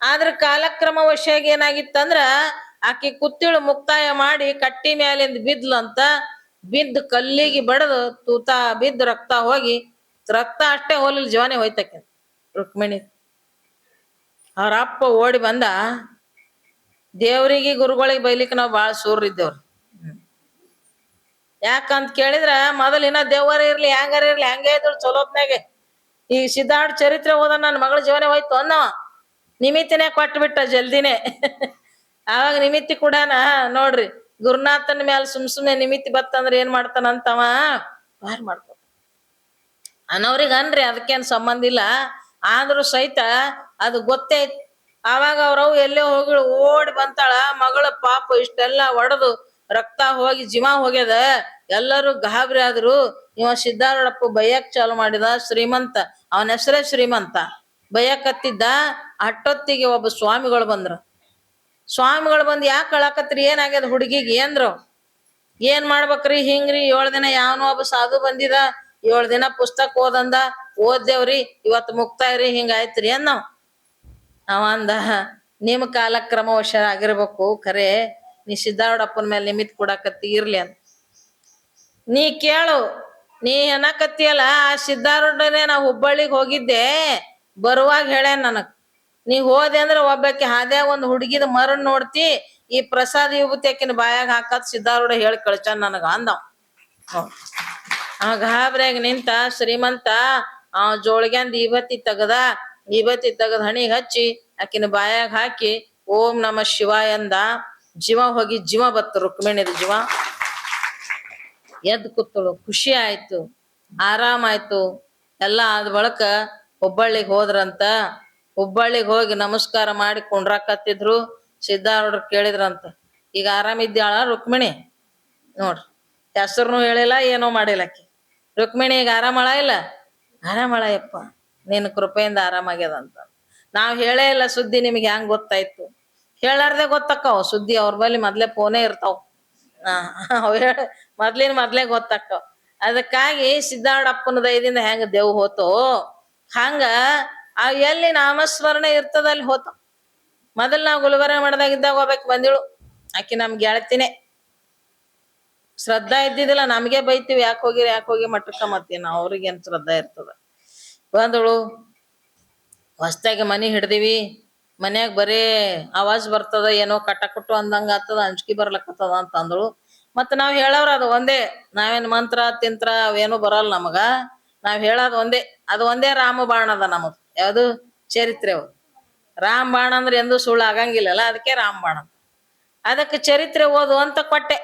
ಆದ್ರ ಕಾಲಕ್ರಮ ವಶಾಗಿ ಏನಾಗಿತ್ತಂದ್ರ ಆಕಿ ಕುತ್ತಿಳು ಮುಕ್ತಾಯ ಮಾಡಿ ಕಟ್ಟಿ ಮ್ಯಾಲಿಂದ ಬಿದ್ಲಂತ. ಬಿದ್ದು ಕಲ್ಲಿಗೆ ಬಡದು ತೂತ ಬಿದ್ದು ರಕ್ತ ಹೋಗಿ, ರಕ್ತ ಅಷ್ಟೇ ಹೋಲಿಲ್, ಜೀವನೇ ಹೋಯ್ತಕ್ಕೆ ರುಕ್ಮಿಣಿ. ಅವ್ರ ಅಪ್ಪ ಓಡಿ ಬಂದ. ದೇವ್ರಿಗೆ ಗುರುಗಳಿಗೆ ಬೈಲಿಕ್ಕೆ ನಾವು ಬಾಳ ಸೂರ್ರಿದ್ದೇವ್ರಿ. ಯಾಕಂತ ಕೇಳಿದ್ರ ಮೊದಲಿನ ದೇವರ ಇರ್ಲಿ ಹೆಂಗಾರ ಇರ್ಲಿ ಹಂಗೆ ಇದ್ರು ಚಲೋತ್ನಾಗೆ. ಈ ಸಿದ್ಧಾರೂಢ ಚರಿತ್ರೆ ಓದ ನನ್ನ ಮಗಳ ಜೀವನ ಹೋಯ್ತು ಅನ್ನವ ನಿಮಿತ್ತಿನೇ ಕೊಟ್ಬಿಟ್ಟ ಜಲ್ದಿನೇ. ಆವಾಗ ನಿಮಿತ್ತಿ ಕೂಡಾನ ನೋಡ್ರಿ, ಗುರುನಾಥನ ಮ್ಯಾಲ ಸುಮ್ನೆ ನಿಮಿತ್ತಿ ಬತ್ತಂದ್ರ ಏನ್ ಮಾಡ್ತಾನಂತವ ಬಾರ್ ಮಾಡ್ತಾನ. ಅನ್ನವ್ರಿಗೆ ಅನ್ರಿ, ಅದಕ್ಕೇನ್ ಸಂಬಂಧ ಇಲ್ಲ. ಆದ್ರೂ ಸಹಿತ ಅದು ಗೊತ್ತೇ. ಆವಾಗ ಅವ್ರವ್ ಎಲ್ಲೇ ಹೋಗಿ ಓಡಿ ಬಂತಾಳ. ಮಗಳ ಪಾಪ ಇಷ್ಟೆಲ್ಲಾ ಒಡದು ರಕ್ತ ಹೋಗಿ ಜೀವ ಹೋಗ್ಯದ. ಎಲ್ಲರೂ ಗಾಬರಿ ಆದ್ರು. ಇವ ಸಿದ್ಧಾರೂಢಪ್ಪ ಬೈಯಕ್ ಚಾಲು ಮಾಡಿದ. ಶ್ರೀಮಂತ, ಅವನ ಹೆಸರೇ ಶ್ರೀಮಂತ, ಬೈಯಕತ್ತಿದ್ದ. ಅಟ್ಟೊತ್ತಿಗೆ ಒಬ್ಬ ಸ್ವಾಮಿಗಳು ಬಂದ್ರು. ಸ್ವಾಮಿಗಳು ಬಂದು ಯಾಕೆ ಅಳಕತ್ರಿ, ಏನಾಗ್ಯದ ಹುಡುಗಿಗೆ ಅಂದ್ರು. ಏನ್ ಮಾಡ್ಬೇಕ್ರಿ ಹಿಂಗ್ರಿ, 7 ದಿನ ಯಾವನೋ ಒಬ್ಬ ಸಾಧು ಬಂದಿದ, 7 ದಿನ ಪುಸ್ತಕ ಓದಂದ, ಓದ್ದೇವ್ರಿ, ಇವತ್ತು ಮುಕ್ತಾಯರಿ, ಹಿಂಗಾಯ್ತ್ರಿ ಅಂದ್ ನಾವ್. ಅವ ಅಂದ, ನಿಮ್ ಕಾಲಕ್ರಮ ವಶ ಆಗಿರ್ಬೇಕು, ಖರೆ ನೀ ಸಿದ್ಧಾರೂಢಪ್ಪನ ಮೇಲೆ ನಿಮಿತ್ ಕೊಡಾಕತ್ತಿ ಇರ್ಲಿ ಅಂತ. ನೀ ಕೇಳು, ನೀ ಏನಕತ್ತಿಯಲ್ಲ, ಆ ಸಿದ್ಧಾರೂಢನೇ ನಾ ಹುಬ್ಬಳ್ಳಿಗೆ ಹೋಗಿದ್ದೆ, ಬರುವಾಗ ಹೇಳ ನನಗ್, ನೀ ಹೋದೆ ಅಂದ್ರೆ ಒಬ್ಬಾಕಿ ಹಾದ್ಯಾಗ ಒಂದ್ ಹುಡುಗಿದ ಮರನ್ ನೋಡ್ತಿ, ಈ ಪ್ರಸಾದ ವಿಭೂತಿ ಆಕಿನ ಬಾಯಾಗ ಹಾಕತ್ ಸಿದ್ಧಾರೂಢ ಹೇಳಿ ಕಳ್ಚಾನ ನನಗ ಅಂದವ್. ಆ ಗಾಬ್ರಿಯಾಗಿ ನಿಂತ ಶ್ರೀಮಂತ ಜೋಳಿಗ್ಯಾಂದ ವಿಭೂತಿ ತೆಗದ ಹಣಿಗ್ ಹಚ್ಚಿ ಆಕಿನ ಬಾಯಾಗ ಹಾಕಿ ಓಂ ನಮ ಶಿವಾಯ ಅಂದ. ಜೀವ ಹೋಗಿ ಜೀವ ಬತ್ತು, ರುಕ್ಮಿಣಿದ ಜೀವ ಎದ್ದು ಕೂತಳು. ಖುಷಿ ಆಯ್ತು, ಆರಾಮಾಯ್ತು. ಎಲ್ಲ ಆದ ಬಳಿಕ ಹುಬ್ಬಳ್ಳಿಗೆ ಹೋದ್ರಂತ. ಹುಬ್ಬಳ್ಳಿಗೆ ಹೋಗಿ ನಮಸ್ಕಾರ ಮಾಡಿ ಕುಂಡ್ರಾಕತ್ತಿದ್ರು. ಸಿದ್ಧಾರೂಢರು ಕೇಳಿದ್ರಂತ, ಈಗ ಆರಾಮಿದ್ಯಾಳ ರುಕ್ಮಿಣಿ? ನೋಡ್ರಿ, ಹೆಸರುನು ಹೇಳಿಲ್ಲ, ಏನೋ ಮಾಡಿಲ್ಲ ಆಕಿ. ರುಕ್ಮಿಣಿ ಈಗ ಆರಾಮಳ ಇಲ್ಲ? ಆರಾಮಳ ಯಪ್ಪ, ನಿನ್ನ ಕೃಪೆಯಿಂದ ಆರಾಮಾಗ್ಯದಂತ. ನಾವ್ ಹೇಳೇ ಇಲ್ಲ ಸುದ್ದಿ, ನಿಮ್ಗೆ ಹೆಂಗ್ ಗೊತ್ತಾಯ್ತು? ಹೇಳಾರ್ದೆ ಗೊತ್ತಕ್ಕವ್ ಸುದ್ದಿ, ಅವ್ರ ಬಳಿ ಮೊದ್ಲೇ ಫೋನೇ ಇರ್ತಾವ. ಮೊದ್ಲೇ ಗೊತ್ತಾಕ್ಕವ್. ಅದಕ್ಕಾಗಿ ಸಿದ್ಧಾರೂಢಪ್ಪನ ದಯದಿಂದ ಹೆಂಗ ದೇವ್ ಹೋತೋ ಹಂಗ ಎಲ್ಲಿ ನಾಮಸ್ಮರಣೆ ಇರ್ತದ ಅಲ್ಲಿ ಹೋತ. ಮೊದಲ್ ನಾವ್ ಗುಲ್ಬರ್ಗ ಮಾಡದಾಗಿದ್ದಾಗ ಹೋಗ್ಬೇಕು ಬಂದಿಳು, ಆಕಿ ನಮ್ ಗೆಳತಿನೇ. ಶ್ರದ್ಧಾ ಇದ್ದಿದ್ದಿಲ್ಲ, ನಮ್ಗೆ ಬೈತೀವಿ, ಯಾಕೆ ಹೋಗಿ ಮಟ್ಟಕ್ಕ ಮತ್ತೀವಿ ನಾವು, ಅವ್ರಿಗೇನ್ ಶ್ರದ್ಧಾ ಇರ್ತದ. ಬಂದಳು, ಹೊಸ್ತಾಗಿ ಮನಿ ಹಿಡ್ದಿವಿ, ಮನ್ಯಾಗ ಬರೇ ಆವಾಜ್ ಬರ್ತದ, ಏನೋ ಕಟ್ಟಕಟ್ಟು ಅಂದಂಗ ಆಗ್ತದ, ಅಂಜ್ಕಿ ಬರ್ಲಕ್ಕತ್ತದ ಅಂತ ಅಂದಳು. ಮತ್ ನಾವ್ ಹೇಳವ್ರ ಅದು ಒಂದೇ, ನಾವೇನ್ ಮಂತ್ರ ತಿಂತ್ರ ಅವೇನು ಬರಲ್ಲ ನಮಗ. ನಾವ್ ಹೇಳೋದ್ ಒಂದೇ, ಅದು ಒಂದೇ ರಾಮಬಾಣ ಅದ ನಮಗ್. ಯಾವ್ದು ಚರಿತ್ರೆ ರಾಮಬಾಣ ಅಂದ್ರೆ ಎಂದೂ ಸುಳ್ಳು ಆಗಂಗಿಲ್ಲಲ್ಲ, ಅದಕ್ಕೆ ರಾಮಬಾಣ. ಅದಕ್ಕೆ ಚರಿತ್ರೆ ಓದು ಅಂತ ಕೊಟ್ಟೆ.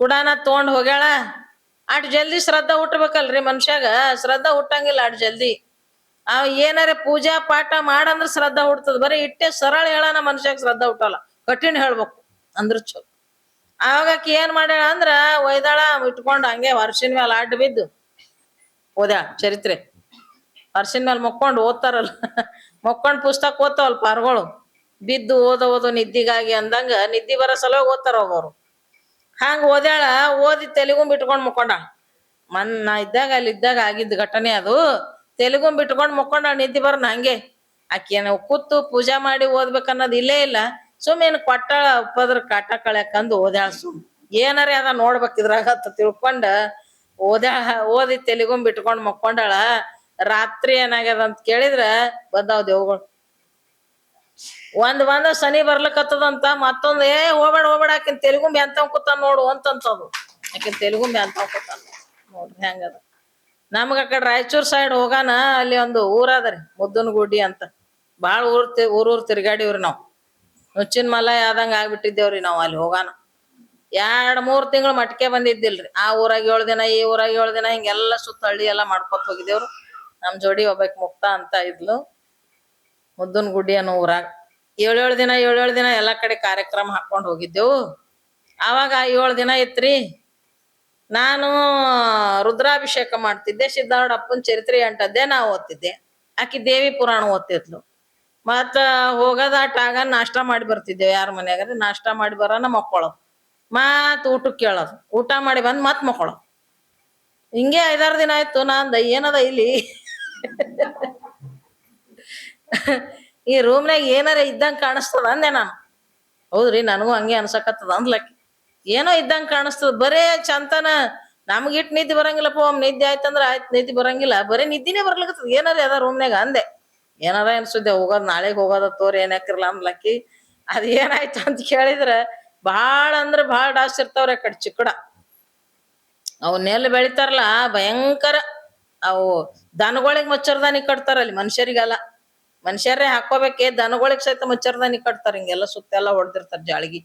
ಕುಡಾನ ತಗೊಂಡ್ ಹೋಗ್ಯಾಳ. ಅಟ್ ಜಲ್ದಿ ಶ್ರದ್ಧಾ ಹುಟ್ಟಬೇಕಲ್ರಿ ಮನುಷ್ಯಾಗ, ಶ್ರದ್ಧಾ ಹುಟ್ಟಂಗಿಲ್ಲ ಅಟ್ ಜಲ್ದಿ. ಏನಾರ ಪೂಜಾ ಪಾಠ ಮಾಡಂದ್ರ ಶ್ರದ್ಧಾ ಹುಡ್ತದ. ಬರೀ ಇಟ್ಟೆ ಸರಳ ಹೇಳನ ಮನುಷ್ಯಾಗ ಶ್ರದ್ಧಾ ಹುಟ್ಟಲ್ಲ, ಕಠಿಣ ಹೇಳ್ಬೇಕು ಅಂದ್ರ ಚಲೋ. ಆವಾಗ ಆಕಿ ಏನ್ ಮಾಡ್ಯಾಳ ಅಂದ್ರ ಒಯ್ದಾಳ ಇಟ್ಕೊಂಡ್ ಹಂಗೆ ವರ್ಷಿನ ಮ್ಯಾಲ ಅಡ್ಡ ಬಿದ್ದು ಓದ್ಯಾಳ ಚರಿತ್ರೆ. ವರ್ಷಿನ ಮ್ಯಾಲ ಮಕ್ಕೊಂಡ್ ಓದ್ತಾರಲ್ಲ ಮಕ್ಕೊಂಡ್ ಪುಸ್ತಕ ಓದ್ತಾವಲ್ ಪಾರ್ಗಳು, ಬಿದ್ದು ಓದೋದು ನಿದ್ದಿಗಾಗಿ ಅಂದಂಗ ನಿದ್ದಿ ಬರೋ ಸಲ ಓದ್ತಾರ ಅವ್ರು. ಹಂಗ ಓದ್ಯಾಳ, ಓದಿ ತೆಲಿಗುಂಬ್ ಇಟ್ಕೊಂಡ್ ಮುಕ್ಕೊಂಡಾಳ. ನಾ ಇದ್ದಾಗ ಅಲ್ಲಿ ಇದ್ದಾಗ ಆಗಿದ್ದ ಘಟನೆ ಅದು. ತೆಲಿಗುಂಬ್ ಇಟ್ಕೊಂಡ್ ಮುಕ್ಕೊಂಡಾಳ ನಿದ್ದಿ ಬರ್ನ ಹಂಗೆ. ಆಕಿ ಕೂತು ಪೂಜಾ ಮಾಡಿ ಓದ್ಬೇಕನ್ನೋದ್ ಇಲ್ಲೇ ಇಲ್ಲ. ಸುಮ್ಮೇನ್ ಕೊಟ್ಟಾಳ ಉಪದ್ರ ಕಾಟ ಕಳ್ಯಾಕಂದು ಓದ್ಯಾಳ. ಏನಾರೇ ಅದ ನೋಡ್ಬೇಕಿದ್ರಾಗ ಅಂತ ತಿಳ್ಕೊಂಡ ಓದ್ಯಾಳ. ಓದಿ ತೆಲಿಗುಂಬ್ ಇಟ್ಕೊಂಡ್ ಮಕ್ಕೊಂಡಾಳ. ರಾತ್ರಿ ಏನಾಗ್ಯದ ಅಂತ ಕೇಳಿದ್ರ ಬಂದಾವ್ ದೇವ್ಗಳು. ಒಂದ್ ಶನಿ ಬರ್ಲಕತ್ತದಂತ, ಮತ್ತೊಂದ್ ಹೋಗ್ಬೇಡ ಆಕಿನ್ ತೆಲಿಗುಂಬಿ ಎಂತವ್ ಕೂತಾನ ನೋಡು ಅಂತಂತದು. ಆಕಿನ್ ತೆಲಿಗುಂಬಿ ಎಂತವ್ ಕೂತಾನ ನೋಡ್ರಿ ಹೆಂಗದ. ನಮ್ಗ ಆ ಕಡೆ ರಾಯಚೂರ್ ಸೈಡ್ ಹೋಗಾನ, ಅಲ್ಲಿ ಒಂದು ಊರ ಅದರಿ ಮುದ್ದನಗುಡಿ ಅಂತ. ಬಾಳ ಊರ್ ತಿರ್ಗಾಡಿವ್ರಿ ನಾವ್. ನುಚ್ಚಿನ ಮಲ ಆದಂಗ ಆಗ್ಬಿಟ್ಟಿದ್ದೇವ್ರಿ ನಾವ್ ಅಲ್ಲಿ ಹೋಗಾನ. 2-3 ತಿಂಗಳು ಮಟ್ಕೆ ಬಂದಿದ್ದಿಲ್ರಿ. ಆ ಊರಾಗ 7 ದಿನ, ಈ ಊರಾಗ 7 ದಿನ, ಹಿಂಗೆಲ್ಲಾ ಸುತ್ತ ಹಳ್ಳಿ ಎಲ್ಲಾ ಮಾಡ್ಕೊತ ಹೋಗಿದ್ದೇವ್ರು. ನಮ್ ಜೋಡಿ ಒಬ್ಬಾಕಿ ಮುಕ್ತ ಅಂತ ಇದ್ಲು, ಮುದ್ದನಗುಡಿ ಅನ್ನೋ ಊರಾಗ. 7 ದಿನ ಎಲ್ಲಾ ಕಡೆ ಕಾರ್ಯಕ್ರಮ ಹಾಕೊಂಡ್ ಹೋಗಿದ್ದೆವು. ಆವಾಗ 7 ದಿನ ಇತ್ರಿ. ನಾನು ರುದ್ರಾಭಿಷೇಕ ಮಾಡ್ತಿದ್ದೆ, ಸಿದ್ಧಾರೂಢ ಅಪ್ಪನ್ ಚರಿತ್ರೆ 8 ನಾ ಓದ್ತಿದ್ದೆ, ಆಕಿ ದೇವಿ ಪುರಾಣ ಓದ್ತಿದ್ಲು. ಮತ್ತ ಹೋಗದಾಟಾಗ ನಾಷ್ಟಾ ಮಾಡಿ ಬರ್ತಿದ್ದೇವೆ. ಯಾರ ಮನ್ಯಾಗಾರ ನಾಷ್ಟಾ ಮಾಡಿ ಬರೋಣ ಮಕ್ಕೊಳೋದು, ಮತ್ ಊಟಕ್ಕೆ ಕೇಳೋದು, ಊಟ ಮಾಡಿ ಬಂದ್ ಮತ್ ಮಕ್ಕೊಳೋದು. ಹಿಂಗೆ 5-6 ದಿನ ಆಯ್ತು. ನಾಂದ ಏನದ ಇಲ್ಲಿ ಈ ರೂಮ್ನಾಗ ಏನಾರ ಇದ್ದಂಗ ಕಾಣಿಸ್ತದ ಅಂದೆ ನಾನು. ಹೌದ್ರಿ, ನನಗೂ ಹಂಗೆ ಅನ್ಸಕತ್ತದ ಅಂದ್ಲಕ್ಕಿ. ಏನೋ ಇದ್ದಂಗ ಕಾಣಿಸ್ತದ, ಬರೇ ಚಂತನ. ನಮ್ಗಿಟ್ ನಿದ್ದೆ ಬರಂಗಿಲ್ಲಪ್ಪ. ನಿದ್ದೆ ಆಯ್ತಂದ್ರ ಆಯ್ತು, ನಿದ್ದೆ ಬರಂಗಿಲ್ಲ, ಬರೀ ನಿದ್ದಿನೇ ಬರ್ಲಕತ್ತದ. ಏನಾರ ಅದ ರೂಮ್ನಾಗ ಅಂದೆ. ಏನಾರ ಅನ್ಸುದ್ದೆ, ಹೋಗೋದ್ ನಾಳೆಗ್ ಹೋಗೋದ ತೋರಿ ಏನಾಕಿರ್ಲ ಅಂದ್ಲಕ್ಕಿ. ಅದ್ ಏನಾಯ್ತು ಅಂತ ಕೇಳಿದ್ರ, ಬಾಳ ಅಂದ್ರ ಬಾಳ ಡಾಸ್ ಇರ್ತಾವ್ರಿ ಆ ಕಡೆ ಚಿಕ್ಕಡ. ಅವ್ ನೆಲ್ ಬೆಳಿತಾರಲ್ಲ ಭಯಂಕರ. ಅವು ದನಗಳಿಗೆ ಮಚ್ಚರ್ದಾನಿ ಕಟ್ತಾರ ಅಲ್ಲಿ, ಮನುಷ್ಯರಿಗಲ್ಲ. ಮನುಷ್ಯರೇ ಹಾಕೋಬೇಕೆ, ದನಗಳಿಗೆ ಸಹಿತ ಮಚ್ಚರ್ದಾನಿ ಕಟ್ತಾರ. ಹಿಂಗೆಲ್ಲ ಸುತ್ತೆಲ್ಲ ಹೊಡ್ದಿರ್ತಾರ ಜಾಳಗಿ.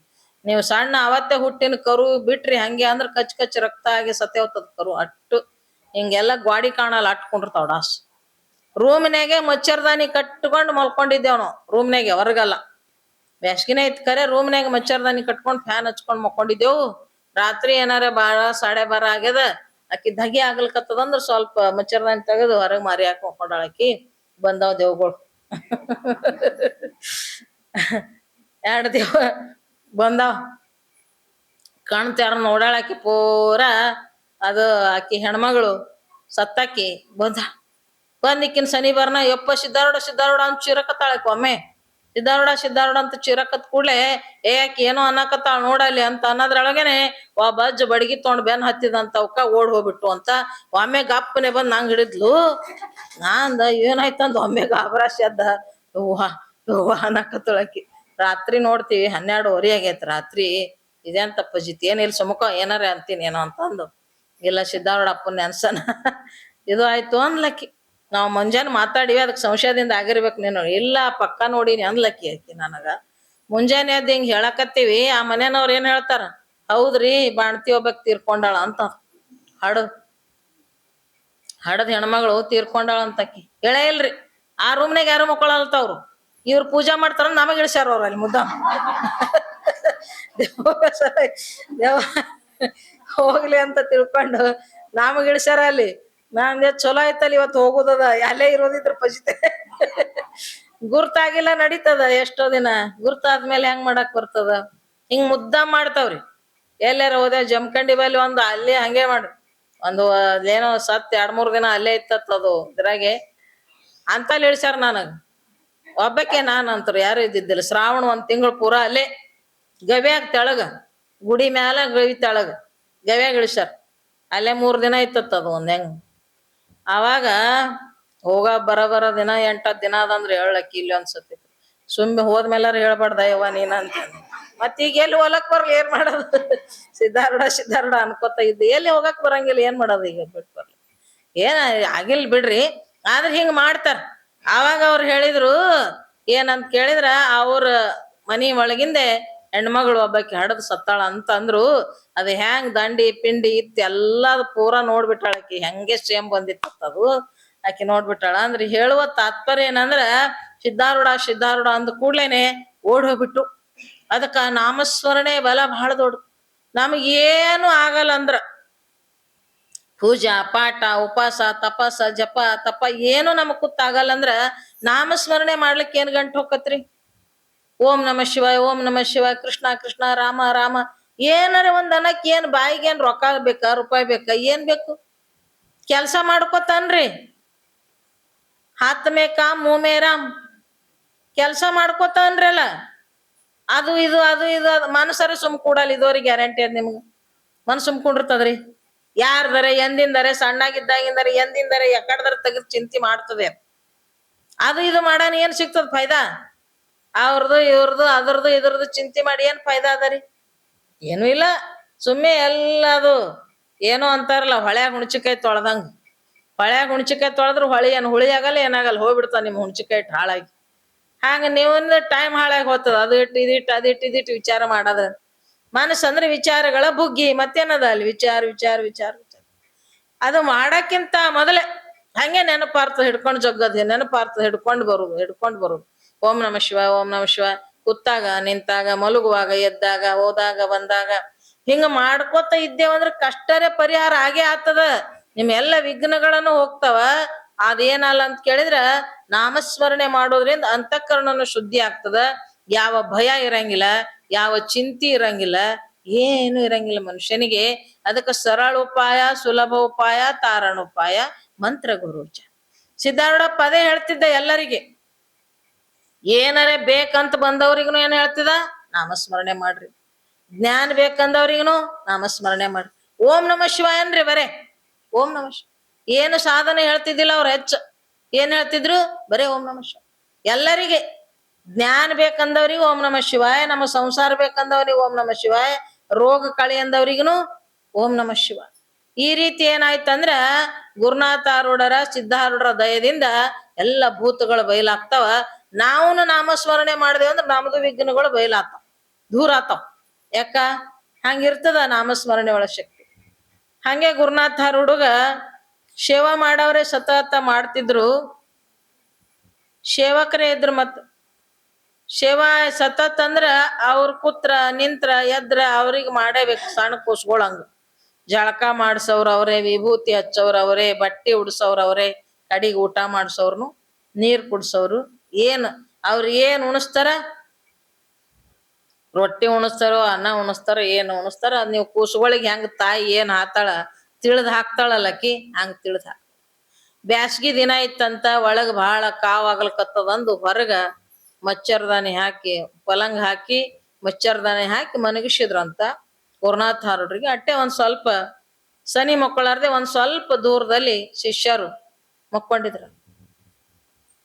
ನೀವು ಸಣ್ಣ ಅವತ್ತೇ ಹುಟ್ಟಿನ ಕರು ಬಿಟ್ರಿ ಹಂಗೆ ಅಂದ್ರ ಕಚ್ ಕಚ್ ರಕ್ತ ಆಗಿ ಸತೆ ಹೋಗ್ತದ ಕರು. ಅಟ್ಟು ಹಿಂಗೆಲ್ಲ ಗ್ವಾಡಿ ಕಾಣಲ್ಲ, ಅಟ್ಕೊಂಡಿರ್ತಾವ ಡಾಸ್. ರೂಮ್ನಾಗೆ ಮಚ್ಚರ್ದಾನಿ ಕಟ್ಕೊಂಡ್ ಮಲ್ಕೊಂಡಿದ್ದೇವ್ ನಾವು, ರೂಮ್ನಾಗೆ, ಹೊರಗಲ್ಲ. ಬ್ಯಾಸ್ಗಿನೇ ಇತ್ ಕರೆ, ರೂಮ್ನಾಗ ಮಚ್ಚರ್ದಾನಿ ಕಟ್ಕೊಂಡ್ ಫ್ಯಾನ್ ಹಚ್ಕೊಂಡ್ ಮಕ್ಕೊಂಡಿದ್ದೆವು. ರಾತ್ರಿ ಏನಾರ 12 ಆಗ್ಯದ, ಆಕಿ ಧಗಿ ಆಗ್ಲಿಕತ್ತದಂದ್ರ ಸ್ವಲ್ಪ ಮಚ್ಚರ್ದಾನಿ ತೆಗೆದು ಹೊರಗ್ ಮಾರಿ ಹಾಕಿ ಮಕ್ಕೊಂಡಾಳ ಆಕಿ. ಬಂದಾವ್ ದೇವ್ಗಳು 2 ದೇವ್ ಬಂದಾವ್. ಕಣ್ತ್ಯಾರ ನೋಡಾಳಕಿ ಪೂರ. ಅದು ಆಕಿ ಹೆಣ್ಮಗಳು ಸತ್ತಾಕಿ ಬಂದಿಕ್ಕಿನ ಶನಿ ಬರ್ನ ಯಪ್ಪ ಸಿದ್ಧಾರೂಢ ಅಂತ ಚಿರಕತ್ತಾಳಕಿ. ಒಮ್ಮೆ ಸಿದ್ಧಾರೂಢ ಅಂತ ಚಿರಕತ್ ಕೂಡ್ಲೆ ಆಕಿ ಏನೋ ಅನ್ನಕತ್ತಾಳ ನೋಡಲ್ಲಿ ಅಂತ ಅನ್ನೋದ್ರೊಳಗೇನೆ ಬಜ್ಜ ಬಡಗಿ ತೊಗೊಂಡ್ ಬೆನ್ ಹತ್ತಿದಂತ ಅವಕ್ಕ ಓಡ್ ಹೋಗ್ಬಿಟ್ಟು ಅಂತ. ಒಮ್ಮೆ ಗಪ್ಪನೆ ಬಂದ್ ನಂಗ್ ಹಿಡಿದ್ಲು. ನಾಂದ ಏನಾಯ್ತಂದ ಒಮ್ಮೆ ಗಾಬರಾಸಿ ಅದ್ದ ಯವ್ವ ಅನ್ನಕತ್ತಳಕಿ. ರಾತ್ರಿ ನೋಡ್ತೀವಿ 12:30 ಆಗೈತ್ ರಾತ್ರಿ. ಇದೇನ್ ತಪ್ಪಜಿತ್, ಏನಿಲ್ಲ ಸುಮಕ ಏನಾರ ಅಂತೀನಿ ಏನೋ ಅಂತಂದು. ಇಲ್ಲ ಸಿದ್ಧಾರೂಢ ಅಪ್ಪನ ನೆನ್ಸನ ಇದು ಆಯ್ತು ಅಂದ್ಲಕ್ಕಿ. ನಾವ್ ಮುಂಜಾನೆ ಮಾತಾಡಿವಿ, ಅದಕ್ ಸಂಶಯದಿಂದ ಆಗಿರ್ಬೇಕು ನೀನು. ಇಲ್ಲ ಪಕ್ಕ ನೋಡಿನಿ ಅಂದ್ಲಕ್ಕಿ ಆಕಿ ನನಗ. ಮುಂಜಾನೆ ಅದ್ ಹಿಂಗ್ ಹೇಳಕತ್ತೀವಿ, ಆ ಮನೆಯವ್ರ ಏನ್ ಹೇಳ್ತಾರ, ಹೌದ್ರಿ ಬಾಣ್ತಿ ಒಬ್ಬಕ್ ತೀರ್ಕೊಂಡಾಳ ಅಂತ. ಹಡದ್ ಹೆಣ್ಮಗಳು ತೀರ್ಕೊಂಡಾಳ ಅಂತಕಿ ಹೇಳೇ ಇಲ್ರಿ. ಆ ರೂಮ್ನಾಗ ಯಾರು ಮಕ್ಕಳಲ್ತವ್ರು. ಇವ್ರು ಪೂಜಾ ಮಾಡ್ತಾರ, ನಮಗ್ ಇಳಿಸ್ಯಾರ ಅವ್ರ ಅಲ್ಲಿ ಮುದ್ದ. ದೇವ ಹೋಗ್ಲಿ ಅಂತ ತಿಳ್ಕೊಂಡು ನಮಗ್ ಇಳಿಸ್ಯಾರ ಅಲ್ಲಿ. ನಾನ್ ಚಲೋ ಆಯ್ತಲ್ಲ ಇವತ್ತು ಹೋಗುದದ, ಅಲ್ಲೇ ಇರೋದಿದ್ರ ಪಜಿತೆ. ಗುರ್ತಾಗಿಲ್ಲ ನಡೀತದ ಎಷ್ಟೋ ದಿನ, ಗುರ್ತಾದ್ಮೇಲೆ ಹೆಂಗ್ ಮಾಡಕ್ ಬರ್ತದ. ಹಿಂಗ್ ಮುದ್ದ ಮಾಡ್ತಾವ್ರಿ. ಎಲ್ಲಾರ ಹೋದ ಜಮಖಂಡಿ ಬಲ್ಲಿ ಒಂದು ಅಲ್ಲೇ ಹಂಗೆ ಮಾಡ್ರಿ, ಒಂದು ಏನೋ ಸತ್ 2-3 ದಿನ ಅಲ್ಲೇ ಇತ್ತದು ಇದ್ರಾಗೆ ಅಂತಲ್ಲಿ ಇಳ್ಸ್ಯಾರ ನನಗ್. ಒಬ್ಬಕ್ಕೆ ನಾನ್ ಅಂತರು ಯಾರು ಇದ್ದಿದ್ದಿಲ್ಲ. ಶ್ರಾವಣ 1 ತಿಂಗಳು ಪೂರಾ ಅಲ್ಲೇ ಗವ್ಯಾಗ ತೆಳಗ, ಗುಡಿ ಮ್ಯಾಲ ಗವಿ ತೆಳಗ ಗವ್ಯಾಗ ಇಳಿಸ್ಯಾರ. ಅಲ್ಲೇ 3 ದಿನ ಇತ್ತದು ಒಂದ್ ಹೆಂಗ್. ಆವಾಗ ಹೋಗ ಬರ ದಿನ 8-10 ದಿನ ಅದಂದ್ರೆ ಹೇಳಕ್ಕಿ ಇಲ್ಲಿ ಅನ್ಸತಿ. ಸುಮ್ಮನೆ ಹೋದ್ಮೇಲಾರ ಹೇಳ್ಬಾರ್ದ ಯವ್ವ ನೀನ ಅಂತ. ಮತ್ ಈಗ ಎಲ್ಲಿ ಹೊಲಕ್ ಬರ್ಲಿ, ಏನ್ ಮಾಡೋದು. ಸಿದ್ಧಾರೂಢ ಅನ್ಕೋತ ಇದ್ದೆ, ಎಲ್ಲಿ ಹೋಗಕ್ ಬರಂಗಿಲ್ಲ, ಏನ್ ಮಾಡೋದು ಈಗ ಬಿಟ್ಟು ಬರ್ಲಿ. ಏನ ಆಗಿಲ್ ಬಿಡ್ರಿ, ಆದ್ರೆ ಹಿಂಗ್ ಮಾಡ್ತಾರ. ಆವಾಗ ಅವ್ರು ಹೇಳಿದ್ರು ಏನಂತ ಕೇಳಿದ್ರ, ಅವ್ರ ಮನಿ ಒಳಗಿಂದೆ ಹೆಣ್ಮಗಳು ಒಬ್ಬಾಕಿ ಹಡದ್ ಸತ್ತಾಳ ಅಂತ ಅಂದ್ರು. ಅದ್ ಹೆಂಗ್ ದಂಡಿ ಪಿಂಡಿ ಇತ್ತು ಎಲ್ಲದ ಪೂರಾ ನೋಡ್ಬಿಟ್ಟಾಳಕಿ, ಹೆಂಗೆ ಸೇಮ್ ಬಂದಿತ್ತದು. ಆಕಿ ನೋಡ್ಬಿಟ್ಟಾಳ. ಅಂದ್ರೆ ಹೇಳುವ ತಾತ್ಪರ್ಯ ಏನಂದ್ರ ಸಿದ್ಧಾರೂಢ ಅಂದ ಕೂಡ್ಲೇನೆ ಓಡ್ ಹೋಗ್ಬಿಟ್ಟು. ಅದಕ್ಕ ನಾಮಸ್ಮರಣೆ ಬಲ ಬಹಳ ದೊಡ್ಡ. ನಮಗೇನು ಆಗಲ್ಲ ಅಂದ್ರ ಪೂಜಾ ಪಾಠ ಉಪವಾಸ ತಪಸ್ಸ ಜಪ ತಪ ಏನು ನಮಗ್ ಕೂತಾಗಲ್ಲ ಅಂದ್ರ ನಾಮಸ್ಮರಣೆ ಮಾಡ್ಲಿಕ್ಕೆ ಏನ್ ಗಂಟು ಹೋಕತ್ರಿ. ಓಂ ನಮ ಶಿವಾಯ ಓಂ ನಮ ಶಿವಾಯ ಕೃಷ್ಣ ಕೃಷ್ಣ ರಾಮ ರಾಮ. ಏನಾರ ಒಂದ್ ಅನ್ನಕ್ ಏನ್ ಬಾಯಿಗೆ ಏನ್ ರೊಕ್ಕ ಬೇಕಾ ರೂಪಾಯಿ ಬೇಕಾ ಏನ್ ಬೇಕು? ಕೆಲ್ಸ ಮಾಡ್ಕೊತಾನ್ರಿ. ಹಾತ್ ಮೇ ಕಾಮ್ ಮುಹ್ ಮೇ ರಾಮ್. ಕೆಲ್ಸ ಮಾಡ್ಕೊತಾನ್ರಲ್ಲ. ಅದು ಇದು ಮನಸ್ಸರ ಸುಮ್ ಕೂಡಲ್ಲ. ಇದುವರೆಗೆ ಗ್ಯಾರಂಟಿ ಅದ್ ನಿಮ್ಗ. ಮನಸ್ ಸುಮ್ ಕುಂಡಿರ್ತದ್ರಿ. ಯಾರ್ದಾರೆ ಎಂದಿಂದರೆ ಸಣ್ಣಾಗಿದ್ದಾಗಿಂದರೆ ಎಂದಿಂದರೆ ಎಕಡ್ದಾರ ತೆಗೆದು ಚಿಂತೆ ಮಾಡ್ತದೆ. ಅದು ಇದು ಮಾಡಾನ ಏನ್ ಸಿಗ್ತದ ಫೈದಾ? ಅವ್ರದ್ದು ಇವ್ರದ್ದು ಇದ್ರದ್ದು ಚಿಂತೆ ಮಾಡಿ ಏನ್ ಫೈದಾ ಅದರಿ? ಏನು ಇಲ್ಲ. ಸುಮ್ಮನೆ ಎಲ್ಲದು ಏನೋ ಅಂತಾರಲ್ಲ ಹೊಳ್ಯಾಗ ಹುಣ್ಚಿಕಾಯಿ ತೊಳ್ದಂಗ. ಹೊಳ್ಯಾಗ ಹುಣ್ಚಿಕಾಯಿ ತೊಳೆದ್ರು ಹೊಳಿ ಏನ್ ಹುಳಿ ಆಗಲ್ಲ ಏನಾಗಲ್ಲ, ಹೋಗ್ಬಿಡ್ತಾವ ನಿಮ್ ಹುಣ್ಚಿಕಾಯಿ ಹಾಳಾಗಿ. ಹಂಗ ನೀವೊಂದು ಟೈಮ್ ಹಾಳಾಗಿ ಹೋಗ್ತದ. ಅದು ಇದಿಟ್ಟು ವಿಚಾರ ಮಾಡದ. ಮನಸ್ಸು ಅಂದ್ರೆ ವಿಚಾರಗಳ ಬುಗ್ಗಿ. ಮತ್ತೇನದ ಅಲ್ಲಿ ವಿಚಾರ. ಅದು ಮಾಡಕ್ಕಿಂತ ಮೊದಲೇ ಹಂಗೆ ನೆನಪಾರ್ತದ. ಹಿಡ್ಕೊಂಡು ಜಗ್ಗದ ನೆನಪಾರ್ತದ. ಹಿಡ್ಕೊಂಡು ಬರುದು. ಓಂ ನಮ ಶಿವಾಯ ಕೂತಾಗ ನಿಂತಾಗ ಮಲಗುವಾಗ ಎದ್ದಾಗ ಹೋದಾಗ ಬಂದಾಗ ಹಿಂಗ ಮಾಡ್ಕೋತ ಇದ್ದೇವಂದ್ರ ಕಷ್ಟರೇ ಪರಿಹಾರ ಆಗೇ ಆಗ್ತದ. ನಿಮ್ ಎಲ್ಲ ವಿಘ್ನಗಳನ್ನು ಹೋಗ್ತಾವ. ಅದೇನಲ್ಲ ಅಂತ ಕೇಳಿದ್ರ ನಾಮಸ್ಮರಣೆ ಮಾಡೋದ್ರಿಂದ ಅಂತಃಕರಣನು ಶುದ್ಧಿ ಆಗ್ತದ. ಯಾವ ಭಯ ಇರಂಗಿಲ್ಲ, ಯಾವ ಚಿಂತೆ ಇರಂಗಿಲ್ಲ, ಏನು ಇರಂಗಿಲ್ಲ ಮನುಷ್ಯನಿಗೆ. ಅದಕ್ಕೆ ಸರಳ ಉಪಾಯ, ಸುಲಭ ಉಪಾಯ, ತಾರಣೋಪಾಯ, ಮಂತ್ರ ಗುರುಚ. ಸಿದ್ಧಾರೂಢ ಪದೇ ಹೇಳ್ತಿದ್ದ ಎಲ್ಲರಿಗೆ. ಏನಾರೇ ಬೇಕಂತ ಬಂದವ್ರಿಗೂ ಏನ್ ಹೇಳ್ತಿದ? ನಾಮಸ್ಮರಣೆ ಮಾಡ್ರಿ. ಜ್ಞಾನ ಬೇಕಂದವ್ರಿಗೂ ನಾಮಸ್ಮರಣೆ ಮಾಡ್ರಿ. ಓಂ ನಮ ಶಿವಾಯ ಅನ್ರಿ ಬರೇ ಓಂ ನಮ ಶಿವ. ಏನು ಸಾಧನೆ ಹೇಳ್ತಿದ್ದಿಲ್ಲ ಅವ್ರು. ಹೆಚ್ಚ ಏನ್ ಹೇಳ್ತಿದ್ರು? ಬರೇ ಓಂ ನಮ ಶಿವ. ಎಲ್ಲರಿಗೆ ಜ್ಞಾನ ಬೇಕಂದವ್ರಿಗೆ ಓಂ ನಮ ಶಿವಾಯ, ನಮ್ಮ ಸಂಸಾರ ಬೇಕಂದವ್ರಿಗೆ ಓಂ ನಮ ಶಿವಾಯ, ರೋಗ ಕಳಿ ಅಂದವ್ರಿಗೂ ಓಂ ನಮ ಶಿವಾಯ. ಈ ರೀತಿ ಏನಾಯ್ತಂದ್ರ ಗುರುನಾಥಾರೂಢರ ಸಿದ್ಧಾರೂಢರ ದಯದಿಂದ ಎಲ್ಲ ಭೂತಗಳು ಬಯಲಾಗ್ತಾವ. ನಾವುನು ನಾಮಸ್ಮರಣೆ ಮಾಡಿದೆವು ಅಂದ್ರೆ ನಮ್ದು ವಿಘ್ನಗಳು ಬಯಲಾಗ್ತಾವ, ದೂರ ಆತಾವ. ಯಾಕ? ಹಂಗಿರ್ತದ ನಾಮಸ್ಮರಣೆ ಒಳ ಶಕ್ತಿ. ಹಂಗೆ ಗುರುನಾಥಾರೂಢಗ ಸೇವಾ ಮಾಡವ್ರೆ ಸತತ ಮಾಡ್ತಿದ್ರು. ಸೇವಕರೇ ಇದ್ರು. ಮತ್ ಸೇವಾ ಸತತ್ ಅಂದ್ರ ಅವ್ರ ಕೂತ್ರ ನಿಂತ್ರ ಎದ್ರ ಅವ್ರಿಗೆ ಮಾಡೇಬೇಕು. ಸಣ್ಣ ಕೂಸ್ಗಳಂಗ ಜಳಕ ಮಾಡ್ಸವ್ರ ಅವ್ರೆ, ವಿಭೂತಿ ಹಚ್ಚವ್ರ ಅವ್ರೆ, ಬಟ್ಟೆ ಉಡ್ಸವ್ರ ಅವ್ರೆ, ಕಡಿಗೆ ಊಟ ಮಾಡ್ಸವ್ರನು, ನೀರ್ ಕುಡ್ಸವ್ರು. ಏನ್ ಅವ್ರ ಏನ್ ಉಣಿಸ್ತಾರ? ರೊಟ್ಟಿ ಉಣಿಸ್ತಾರೋ ಅನ್ನ ಉಣಿಸ್ತಾರೋ ಏನು ಉಣಿಸ್ತಾರ ಅದ್ ನೀವು ಕೂಸುಗಳಿಗೆ ಹೆಂಗ ತಾಯಿ ಏನ್ ಹಾತಾಳ ತಿಳಿದ್ ಹಾಕ್ತಾಳಲ್ಲಕಿ ಹಂಗ ತಿಳಿದ್ ಹಾಕ್. ಬ್ಯಾಸ್ಗಿ ದಿನ ಇತ್ತಂತ ಒಳಗ್ ಬಹಳ ಕಾವಾಗ್ಲಕತ್ತದಂದು ಹೊರಗ ಮಚ್ಚರ್ದಾನಿ ಹಾಕಿ ಪಲಂಗ್ ಹಾಕಿ ಮಚ್ಚರ್ದಾನಿ ಹಾಕಿ ಮನಗಿಸಿದ್ರಂತ ಗುರುನಾಥಾರೂಢರಿಗೆ. ಅಟ್ಟೆ ಒಂದ್ ಸ್ವಲ್ಪ ಸನಿ ಮಕ್ಕಳಾರ್ದೆ ಒಂದ್ ಸ್ವಲ್ಪ ದೂರದಲ್ಲಿ ಶಿಷ್ಯರು ಮಕ್ಕೊಂಡಿದ್ರ.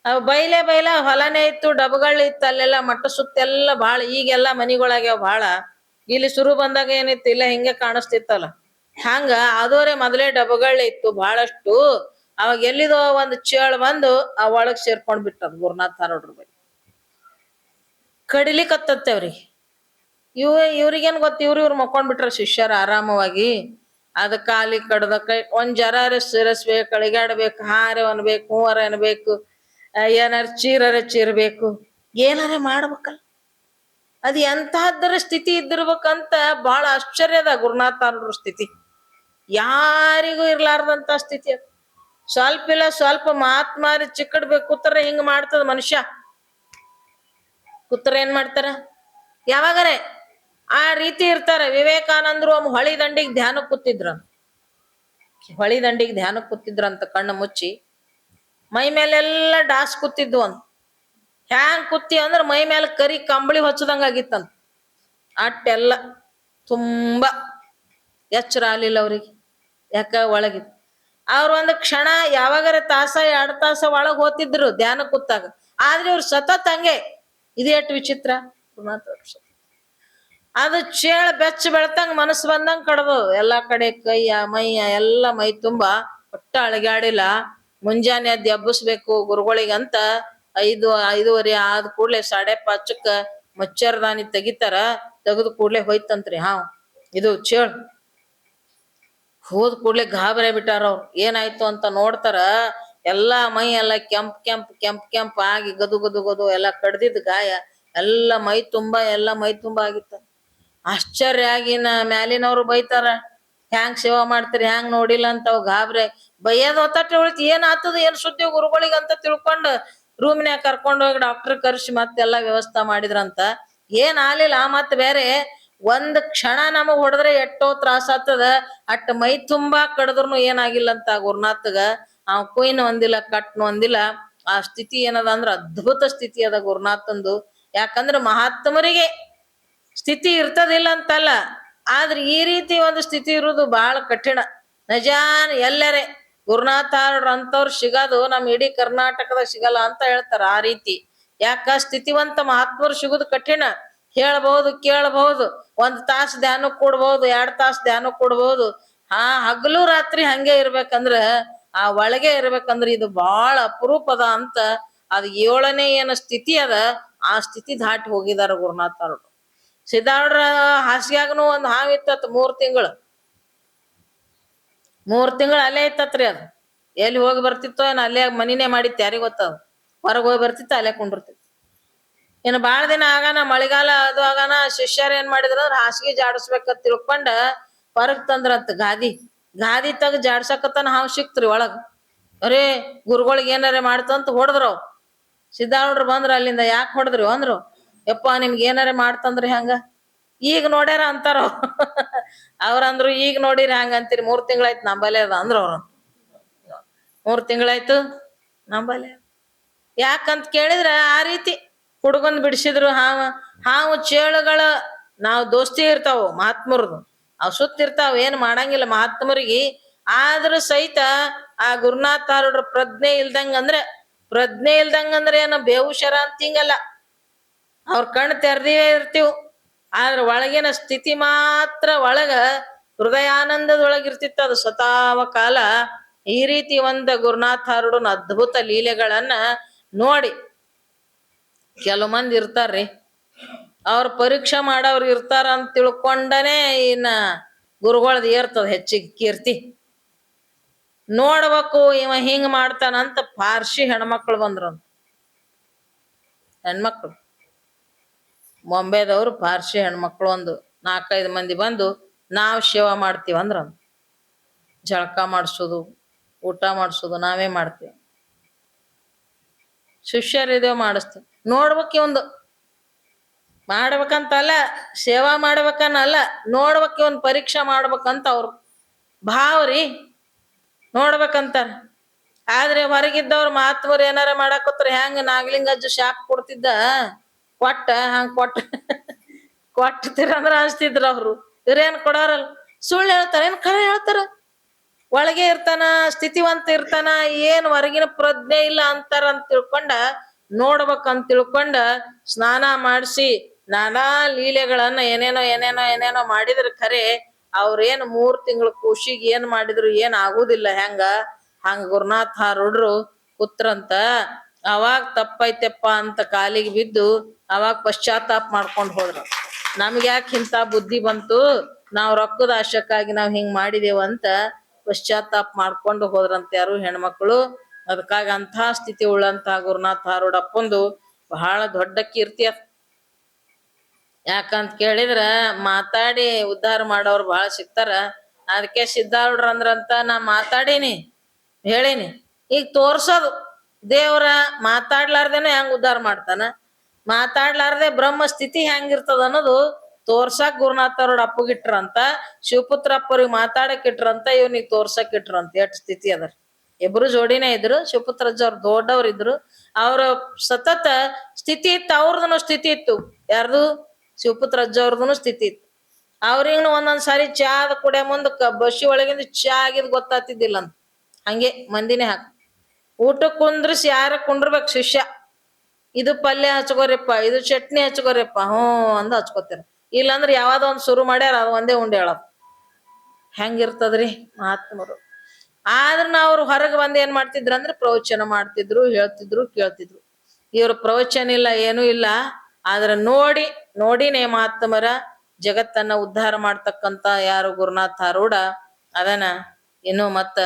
ಅವ್ ಬೈಲೆ ಹೊಲನೇ ಇತ್ತು, ಡಬಗಳಿತ್ತು ಅಲ್ಲೆಲ್ಲ ಮಟ್ಟ ಸುತ್ತೆಲ್ಲ ಬಾಳ. ಈಗೆಲ್ಲಾ ಮನಿಗೊಳಗ್ಯಾವ ಬಾಳ. ಇಲ್ಲಿ ಶುರು ಬಂದಾಗ ಏನಿತ್ತು? ಇಲ್ಲ ಹಿಂಗೆ ಕಾಣಿಸ್ತಿತ್ತಲ್ಲ. ಹಂಗ ಅದೋರೆ ಮೊದಲೇ ಡಬಗಳ ಇತ್ತು ಬಹಳಷ್ಟು. ಅವಾಗ ಎಲ್ಲಿದೋ ಒಂದು ಚೇಳು ಬಂದು ಆ ಒಳಗ್ ಸೇರ್ಕೊಂಡ್ ಬಿಟ್ಟದ ಗುರುನಾಥಾರೂಢರ ಬಳಿ. ಕಡಿಲಿಕತ್ತತ್ತೆ ಅವ್ರಿಗೆ. ಇವ್ರಿಗೇನ್ ಗೊತ್ತ? ಇವ್ರು ಮಕ್ಕೊಂಡ್ ಬಿಟ್ರ ಶಿಷ್ಯರ ಆರಾಮವಾಗಿ. ಅದ ಕಾಲಿ ಕಡ್ದ ಕೈ ಒಂದ್ ಜರಾರ ಸಿರಸ್ಬೇಕು, ಕಳಿಗಾಡ್ಬೇಕು, ಹಾರೆ ಅನ್ಬೇಕು, ಹೂವರ ಅನ್ಬೇಕು, ಏನಾರ ಚೀರಬೇಕು, ಏನಾರ ಮಾಡ್ಬೇಕಲ್ಲ. ಅದ್ ಎಂತಹದ್ದರ ಸ್ಥಿತಿ ಇದ್ದಿರ್ಬೇಕಂತ ಬಹಳ ಆಶ್ಚರ್ಯದ ಗುರುನಾಥಾರೂಢರ ಸ್ಥಿತಿ. ಯಾರಿಗೂ ಇರ್ಲಾರ್ದಂತ ಸ್ಥಿತಿ ಅದು. ಸ್ವಲ್ಪ ಇಲ್ಲ ಸ್ವಲ್ಪ ಮಾತ್ ಮಾರಿ ಚಿಕ್ಕಡ್ಬೇಕು ಕೂತ್ರ ಹಿಂಗ್ ಮಾಡ್ತದ ಮನುಷ್ಯ. ಕೂತ್ರ ಏನ್ ಮಾಡ್ತಾರ? ಯಾವಾಗರೇ ಆ ರೀತಿ ಇರ್ತಾರ. ವಿವೇಕಾನಂದರು ಒಮ್ಮೆ ಹೊಳಿ ದಂಡಿಗೆ ಧ್ಯಾನಕ್ಕೆ ಕೂತಿದ್ರಂತ ಕಣ್ಣು ಮುಚ್ಚಿ. ಮೈ ಮೇಲೆಲ್ಲ ಡಾಸ್ ಕೂತಿದ್ವು ಅಂತ. ಹ್ಯಾಂಗ್ ಕೂತಿ ಅಂದ್ರ ಮೈ ಮೇಲೆ ಕರಿ ಕಂಬಳಿ ಹೊಚ್ಚದಂಗ ಆಗಿತ್ತಂತ. ಅಟ್ಟೆಲ್ಲ ತುಂಬಾ ಎಚ್ಚರ ಆಗ್ಲಿಲ್ಲ ಅವ್ರಿಗೆ. ಯಾಕ? ಒಳಗಿತ್ತು. ಅವ್ರ ಒಂದು ಕ್ಷಣ ಯಾವಾಗಾರ ತಾಸ 2 ತಾಸ ಒಳಗ್ ಹೋತಿದ್ರು ಧ್ಯಾನ ಕೂತಾಗ. ಆದ್ರೆ ಇವ್ರು ಸತತ್ ಹಂಗೆ. ಇದು ಎಷ್ಟು ವಿಚಿತ್ರ. ಅದು ಚೇಳ ಬೆಚ್ಚ ಬೆಳ್ತಂಗ ಮನಸ್ಸು ಬಂದಂಗ ಕಡ್ದು ಎಲ್ಲಾ ಕಡೆ ಕೈಯ ಮೈಯ ಎಲ್ಲ ಮೈ ತುಂಬಾ ಒಟ್ಟ ಅಳಗಾಡಿಲ್ಲ. ಮುಂಜಾನೆ ಅದ್ ಎಬ್ಬಸ್ಬೇಕು ಗುರುಗಳಿಗಂತ 5:30 ಆದ ಕೂಡ್ಲೆ 5:30ಕ್ಕ ಮಚ್ಚರ್ದಾನಿ ತೆಗಿತಾರ. ತೆಗೆದು ಕೂಡ್ಲೆ ಹೋಯ್ತಂತ್ರಿ ಇದು ಚೇಳು. ಹೋದ್ ಕೂಡ್ಲೆ ಗಾಬರಿ ಬಿಟ್ಟಾರ ಅವ್ರು. ಏನಾಯ್ತು ಅಂತ ನೋಡ್ತಾರ. ಎಲ್ಲಾ ಮೈ ಎಲ್ಲ ಕೆಂಪ್ ಆಗಿ ಗದು ಗದು ಗದು ಎಲ್ಲ ಕಡ್ದಿದ್ ಗಾಯ ಎಲ್ಲ ಮೈ ತುಂಬಾ ಆಗಿತ್ತ. ಆಶ್ಚರ್ಯ ಆಗಿನ ಮ್ಯಾಲಿನವ್ರು ಬೈತಾರ, ಹ್ಯಾಂಗ್ ಸೇವಾ ಮಾಡ್ತೀರಿ, ಹ್ಯಾಂಗ್ ನೋಡಿಲ್ಲ ಅಂತ. ಅವ್ ಗಾಬ್ರೆ ಬೈಯದ್ ಹೊತ್ತಟ್ಟಿ ಉಳಿತು. ಏನ್ ಆತದ ಏನ್ ಸುದ್ದಿ ಗುರುಗಳಿಗೆ ಅಂತ ತಿಳ್ಕೊಂಡ್ ರೂಮ್ನ್ಯಾಗ ಕರ್ಕೊಂಡ್ ಹೋಗಿ ಡಾಕ್ಟರ್ ಕರ್ಸಿ ಮತ್ತೆಲ್ಲಾ ವ್ಯವಸ್ಥೆ ಮಾಡಿದ್ರಂತ. ಏನ್ ಆಲಿಲ್ಲ. ಮತ್ ಬೇರೆ ಒಂದ್ ಕ್ಷಣ ನಮಗ್ ಹೊಡೆದ್ರೆ ಎಷ್ಟೋ ತ್ರಾಸ ಆಗ್ತದ, ಅಟ್ ಮೈ ತುಂಬಾ ಕಡದ್ರುನು ಏನಾಗಿಲ್ಲ ಅಂತ ಗುರುನಾಥಗ. ಅವ್ ಕುಯ್ನು ಒಂದಿಲ್ಲ, ಕಟ್ನು ಒಂದಿಲ್ಲ. ಆ ಸ್ಥಿತಿ ಏನದ ಅಂದ್ರ ಅದ್ಭುತ ಸ್ಥಿತಿ ಅದ ಗುರುನಾಥಂದು. ಯಾಕಂದ್ರ ಮಹಾತ್ಮರಿಗೆ ಸ್ಥಿತಿ ಇರ್ತದಿಲ್ಲ ಅಂತಲ್ಲ, ಆದ್ರೆ ಈ ರೀತಿ ಒಂದು ಸ್ಥಿತಿ ಇರುವುದು ಬಹಳ ಕಠಿಣ. ನಜಾನ್ ಎಲ್ಲರೆ ಗುರುನಾಥಾರ್ಡ್ರ ಅಂತವ್ರು ಸಿಗದು ನಮ್ ಇಡೀ ಕರ್ನಾಟಕದಾಗ ಸಿಗಲ್ಲ ಅಂತ ಹೇಳ್ತಾರ. ಆ ರೀತಿ ಯಾಕ ಸ್ಥಿತಿವಂತ ಮಹಾತ್ಮರು ಸಿಗುದು ಕಠಿಣ. ಹೇಳ್ಬಹುದು, ಕೇಳಬಹುದು, 1 ತಾಸು ಧ್ಯಾನಕ್ ಕೊಡ್ಬಹುದು, 2 ತಾಸು ಧ್ಯಾನಕ್ ಕೊಡ್ಬಹುದು. ಹಗಲು ರಾತ್ರಿ ಹಂಗೆ ಇರ್ಬೇಕಂದ್ರ, ಆ ಒಳಗೆ ಇರ್ಬೇಕಂದ್ರ ಇದು ಬಹಳ ಅಪರೂಪದ ಅಂತ. ಅದು 7ನೇ ಏನ ಸ್ಥಿತಿ ಅದ, ಆ ಸ್ಥಿತಿ ದಾಟಿ ಹೋಗಿದಾರ ಗುರುನಾಥಾರ್ಡ್ರು. ಸಿದ್ದಾರ್ಡ್ರ ಹಾಸಿಗ್ಯಾಗನು ಒಂದ್ ಹಾವ್ ಇತ್ತತ್ 3 ತಿಂಗಳು. 3 ತಿಂಗಳು ಅಲ್ಲೇ ಇತ್ತತ್ರಿ. ಅದು ಎಲ್ಲಿ ಹೋಗಿ ಬರ್ತಿತ್ತೋ ಏನ, ಅಲ್ಲೇ ಮನಿನೇ ಮಾಡಿತ್ತು, ಯಾರಿಗ ಗೊತ್ತದ. ಹೊರಗೆ ಹೋಗಿ ಬರ್ತಿತ್ತು, ಅಲ್ಲೇ ಕುಂಡಿರ್ತಿತ್ತು. ಇನ್ನು ಬಾಳ ದಿನ ಆಗಾನ, ಮಳೆಗಾಲ ಅದು ಆಗಾನ, ಶಿಷ್ಯರ್ ಏನ್ ಮಾಡಿದ್ರ ಅಂದ್ರ ಹಾಸಿಗೆ ಜಾಡಿಸ್ಬೇಕಂತ ತಿಳ್ಕೊಂಡ ಹೊರಗ್ ತಂದ್ರಂತ ಗಾದಿ ತಗ ಜಾಡ್ಸಕತ್ತನ ಹಾವ್ ಸಿಕ್ತ್ರಿ ಒಳಗ್. ಅರೇ ಗುರುಗಳಿಗೆ ಏನಾರ ಮಾಡ್ತಂತ ಹೊಡೆದ್ರು. ಸಿದ್ದಾರ್ಡ್ರು ಬಂದ್ರ ಅಲ್ಲಿಂದ. ಯಾಕೆ ಹೊಡೆದ್ರಿ ಅಂದ್ರು. ಯಪ್ಪ ನಿಮ್ಗೆ ಏನಾರ ಮಾಡ್ತಂದ್ರಿ ಹಂಗ ಈಗ ನೋಡ್ಯಾರ ಅಂತಾರ. ಅವ್ರಂದ್ರು ಈಗ ನೋಡಿರಿ ಹಂಗ ಅಂತೀರಿ, 3 ತಿಂಗಳಾಯ್ತು ನಂಬಲ್ಲೇ ಅದ ಅಂದ್ರ ಅವ್ರು. 3 ತಿಂಗಳಾಯ್ತು ನಂಬಲ್ಲೇ. ಯಾಕಂತ ಕೇಳಿದ್ರ ಆ ರೀತಿ ಹುಡುಗನ್ ಬಿಡಿಸಿದ್ರು. ಹಾವು ಚೇಳುಗಳ ನಾವು ದೋಸ್ತಿ ಇರ್ತಾವ ಮಹಾತ್ಮರದು, ಅವ್ ಸುತ್ತಿರ್ತಾವ, ಏನ್ ಮಾಡಂಗಿಲ್ಲ ಮಹಾತ್ಮರಿಗೆ. ಆದ್ರೂ ಸಹಿತ ಆ ಗುರುನಾಥಾರ್ಡ್ರ ಪ್ರಜ್ಞೆ ಇಲ್ದಂಗಂದ್ರೆ ಏನ ಬೇವುಶರ ಅಂತ ಹಿಂಗಲ್ಲ. ಅವ್ರ ಕಣ್ಣು ತೆರೆದಿವೇ ಇರ್ತೀವ್, ಆದ್ರ ಒಳಗಿನ ಸ್ಥಿತಿ ಮಾತ್ರ ಒಳಗ ಹೃದಯಾನಂದದೊಳಗಿರ್ತಿತ್ತು ಅದು ಸತಾವ ಕಾಲ. ಈ ರೀತಿ ಒಂದ ಗುರುನಾಥಾರ್ಡನ ಅದ್ಭುತ ಲೀಲೆಗಳನ್ನ ನೋಡಿ ಕೆಲವು ಮಂದಿ ಇರ್ತಾರ್ರಿ, ಅವ್ರ ಪರೀಕ್ಷೆ ಮಾಡೋರು ಇರ್ತಾರ ಅಂತ ತಿಳ್ಕೊಂಡನೆ ಇನ್ನ ಗುರುಗಳದ್ ಏರ್ತದ ಹೆಚ್ಚಿಗೆ ಕೀರ್ತಿ. ನೋಡ್ಬೇಕು ಇವ ಹಿಂಗ್ ಮಾಡ್ತಾನಂತ ಪಾರ್ಸಿ ಹೆಣ್ಮಕ್ಳು ಬಂದ್ರಂತ. ಹೆಣ್ಮಕ್ಳು ಬಾಂಬೆದವ್ರು ಪಾರ್ಸಿ ಹೆಣ್ಮಕ್ಳು ಒಂದು 4-5 ಮಂದಿ ಬಂದು, ನಾವ್ ಸೇವಾ ಮಾಡ್ತೀವ ಅಂದ್ರ ಜಳಕ ಮಾಡ್ಸೋದು, ಊಟ ಮಾಡ್ಸೋದು ನಾವೇ ಮಾಡ್ತೀವಿ, ಶಿಷ್ಯರಿದೇವ್ ಮಾಡಿಸ್ತೀವಿ. ನೋಡ್ಬೇಕ್ ಇವಂದು ಮಾಡ್ಬೇಕಂತಲ್ಲ, ಸೇವಾ ಮಾಡ್ಬೇಕನ್ನಲ್ಲ, ನೋಡ್ಬೇಕ್ ಇವನ್ ಪರೀಕ್ಷಾ ಮಾಡ್ಬೇಕಂತ ಅವ್ರು ಭಾವ್ರಿ, ನೋಡ್ಬೇಕಂತಾರ. ಆದ್ರೆ ಹೊರಗಿದ್ದವ್ರು ಮಹಾತ್ಮರು ಏನಾರ ಮಾಡಾಕತ್ರ ಹೆಂಗ ನಾಗಲಿಂಗಜ್ಜು ಶಾಪ್ ಕೊಡ್ತಿದ್ದ, ಹಂಗ ಕೊಟ್ಟಿರಂದ್ರ ಅನ್ಸ್ತಿದ್ರ ಅವ್ರು. ಇವ್ರೇನ್ ಕೊಡಾರಲ್ಲ, ಸುಳ್ಳು ಹೇಳ್ತಾರ ಏನ್ ಖರೆ ಹೇಳ್ತಾರ. ಒಳಗೆ ಇರ್ತಾನ, ಸ್ಥಿತಿವಂತ ಇರ್ತಾನ, ಏನ್ ಹೊರಗಿನ ಪ್ರಜ್ಞೆ ಇಲ್ಲ ಅಂತಾರ ಅಂತ ತಿಳ್ಕೊಂಡ ನೋಡ್ಬೇಕಂತ ತಿಳ್ಕೊಂಡ ಸ್ನಾನ ಮಾಡಿಸಿ ನಾನಾ ಲೀಲೆಗಳನ್ನ ಏನೇನೋ ಮಾಡಿದ್ರ ಖರೆ ಅವ್ರೇನ್ 3 ತಿಂಗಳ ಖುಷಿಗೆ ಏನ್ ಮಾಡಿದ್ರು ಏನ್ ಆಗುದಿಲ್ಲ. ಹಂಗ ಗುರುನಾಥಾರ್ಡ್ರು ಕೂತ್ರಂತ. ಅವಾಗ ತಪ್ಪೈತೆಪ್ಪ ಅಂತ ಕಾಲಿಗೆ ಬಿದ್ದು ಅವಾಗ ಪಶ್ಚಾತ್ತಾಪ ಮಾಡ್ಕೊಂಡ್ ಹೋದ್ರ. ನಮ್ಗೆ ಯಾಕೆ ಇಂಥ ಬುದ್ಧಿ ಬಂತು, ನಾವ್ ರೊಕ್ಕದ ಆಶಕ್ಕಾಗಿ ನಾವ್ ಹಿಂಗ್ ಮಾಡಿದೇವಂತ ಪಶ್ಚಾತ್ತಾಪ ಮಾಡ್ಕೊಂಡು ಹೋದ್ರಂತ ಯಾರು ಹೆಣ್ಮಕ್ಳು. ಅದಕ್ಕಾಗಿ ಅಂಥ ಸ್ಥಿತಿ ಉಳ್ಳಂತ ಗುರುನಾಥಾರ್ಡ್ ಅಪ್ಪಂದು ಬಹಳ ದೊಡ್ಡ ಕೀರ್ತಿ ಅದ. ಯಾಕಂತ ಕೇಳಿದ್ರ ಮಾತಾಡಿ ಉದ್ಧಾರ ಮಾಡೋರು ಬಹಳ ಸಿಗ್ತಾರ. ಅದಕ್ಕೆ ಸಿದ್ದಾರ್ಡ್ರ ಅಂದ್ರಂತ, ನಾ ಮಾತಾಡೀನಿ ಹೇಳೀನಿ, ಈಗ ತೋರ್ಸೋದು ದೇವ್ರ ಮಾತಾಡ್ಲಾರ್ದೇನೆ ಹೆಂಗ್ ಉದ್ಧಾರ ಮಾಡ್ತಾನ, ಮಾತಾಡ್ಲಾರ್ದೆ ಬ್ರಹ್ಮ ಸ್ಥಿತಿ ಹೆಂಗಿರ್ತದ ಅನ್ನೋದು ತೋರ್ಸಾಕ್ ಗುರುನಾಥಾರ್ಡ್ ಅಪ್ಪಗಿಟ್ರಂತ. ಶಿವಪುತ್ರ ಅಪ್ಪರಿಗೆ ಮಾತಾಡಕ್ ಇಟ್ರಂತ, ಇವ್ನಿಗೆ ತೋರ್ಸಕ್ ಇಟ್ರಂತ. ಎಷ್ಟ್ ಸ್ಥಿತಿ ಅದ. ಇಬ್ರು ಜೋಡಿನೇ ಇದ್ರು. ಶಿವಪುತ್ರಜ್ಜ ಅವ್ರು ದೊಡ್ಡವ್ರು ಇದ್ರು. ಅವ್ರ ಸತತ ಸ್ಥಿತಿ ಇತ್ತು, ಅವ್ರದನು ಸ್ಥಿತಿ ಇತ್ತು. ಯಾರ್ದು? ಶಿವಪುತ್ರಜ್ಜ ಅವ್ರದನು ಸ್ಥಿತಿ ಇತ್ತು. ಅವ್ರಿಗ್ನು ಒಂದೊಂದ್ಸಾರಿ ಚಾದ ಕುಡಿಯ ಮುಂದ ಬಸ್ಸಿ ಒಳಗಿಂದ ಚಾ ಆಗಿದ್ ಗೊತ್ತಾತಿದ್ದಿಲ್ಲ ಅಂತ. ಹಂಗೆ ಮಂದಿನೇ ಊಟಕ್ಕೆ ಕುಂದ್ರಿಸಿ ಯಾರ ಕುಂಡ್ರಬೇಕು ಶಿಷ್ಯ, ಇದು ಪಲ್ಯ ಹಚ್ಕೋರಿಪ್ಪ, ಇದು ಚಟ್ನಿ ಹಚ್ಕೋರಿಪ್ಪ, ಅಂದ ಹಚ್ಕೋತಾರ. ಇಲ್ಲಾಂದ್ರೆ ಯಾವ್ದೋ ಒಂದ್ ಶುರು ಮಾಡ್ಯಾರ, ಅದು ಒಂದೇ ಉಂಡೆ ಹೇಳೋದು. ಹೆಂಗಿರ್ತದ್ರಿ ಮಹಾತ್ಮರು. ಆದ್ರ ಅವ್ರು ಹೊರಗೆ ಬಂದ್ ಏನ್ ಮಾಡ್ತಿದ್ರ ಅಂದ್ರೆ ಪ್ರವಚನ ಮಾಡ್ತಿದ್ರು, ಹೇಳ್ತಿದ್ರು, ಕೇಳ್ತಿದ್ರು. ಇವ್ರ ಪ್ರವಚನ ಇಲ್ಲ, ಏನೂ ಇಲ್ಲ. ಆದ್ರ ನೋಡಿನೇ ಮಹಾತ್ಮರ ಜಗತ್ತನ್ನ ಉದ್ಧಾರ ಮಾಡ್ತಕ್ಕಂತ ಯಾರು ಗುರುನಾಥಾರೂಢ ಅದನ್ನ ಇನ್ನು ಮತ್ತ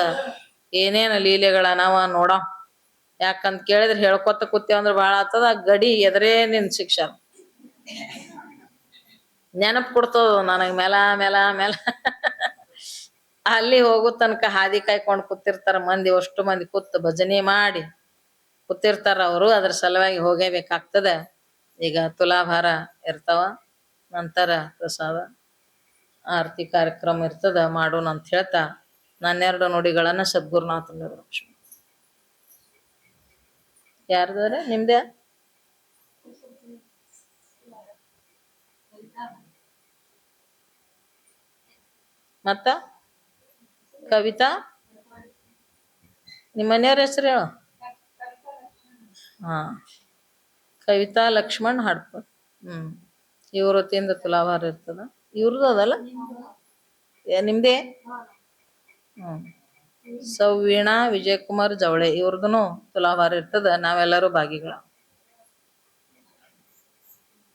ಏನೇನು ಲೀಲೆಗಳ ನಾವ ನೋಡ. ಯಾಕಂತ ಕೇಳಿದ್ರೆ ಹೇಳ್ಕೊತ ಕೂತೇವಂದ್ರ ಭಾಳ ಆತದ. ಗಡಿ ಎದರೇ ನಿನ್ ಶಿಕ್ಷಣ ನೆನಪು ಕೊಡ್ತದ ನನಗ್ ಮೆಲ ಮೆಲ ಮೆಲ. ಅಲ್ಲಿ ಹೋಗೋ ತನಕ ಹಾದಿ ಕಾಯ್ಕೊಂಡು ಕೂತಿರ್ತಾರ ಮಂದಿ, ಅಷ್ಟು ಮಂದಿ ಕೂತ್ ಭಜನೆ ಮಾಡಿ ಕೂತಿರ್ತಾರ. ಅವರು ಅದ್ರ ಸಲುವಾಗಿ ಹೋಗೇಬೇಕಾಗ್ತದ. ಈಗ ತುಲಾಭಾರ ಇರ್ತಾವ, ನಂತರ ಪ್ರಸಾದ ಆರತಿ ಕಾರ್ಯಕ್ರಮ ಇರ್ತದ, ಮಾಡೋಣ ಅಂತ ಹೇಳ್ತಾ ನನ್ನೆರಡು ನುಡಿಗಳನ್ನ ಸದ್ಗುರುನಾಥ ನಿರ್ಲಕ್ಷ್ಮಿ. ಯಾರ್ದಾರ ನಿಮ್ದೆ? ಮತ್ತ ಕವಿತಾ, ನಿಮ್ಮ ಮನೆಯವ್ರ ಹೆಸರು ಹೇಳು. ಹಾ, ಕವಿತಾ ಲಕ್ಷ್ಮಣ್ ಹಡ್ಪದ್. ಇವ್ರ ಹೊತ್ತಿಂದ ತುಲಾಭಾರ ಇರ್ತದ. ಇವ್ರದ್ದು ಅದಲ್ಲ, ನಿಮ್ದೇ? ಸೌವೀಣಾ ವಿಜಯಕುಮಾರ್ ಜವಳೆ ಇವ್ರದನು ತುಲಾಭಾರ ಇರ್ತದ. ನಾವೆಲ್ಲರೂ ಭಾಗಿಗಳ.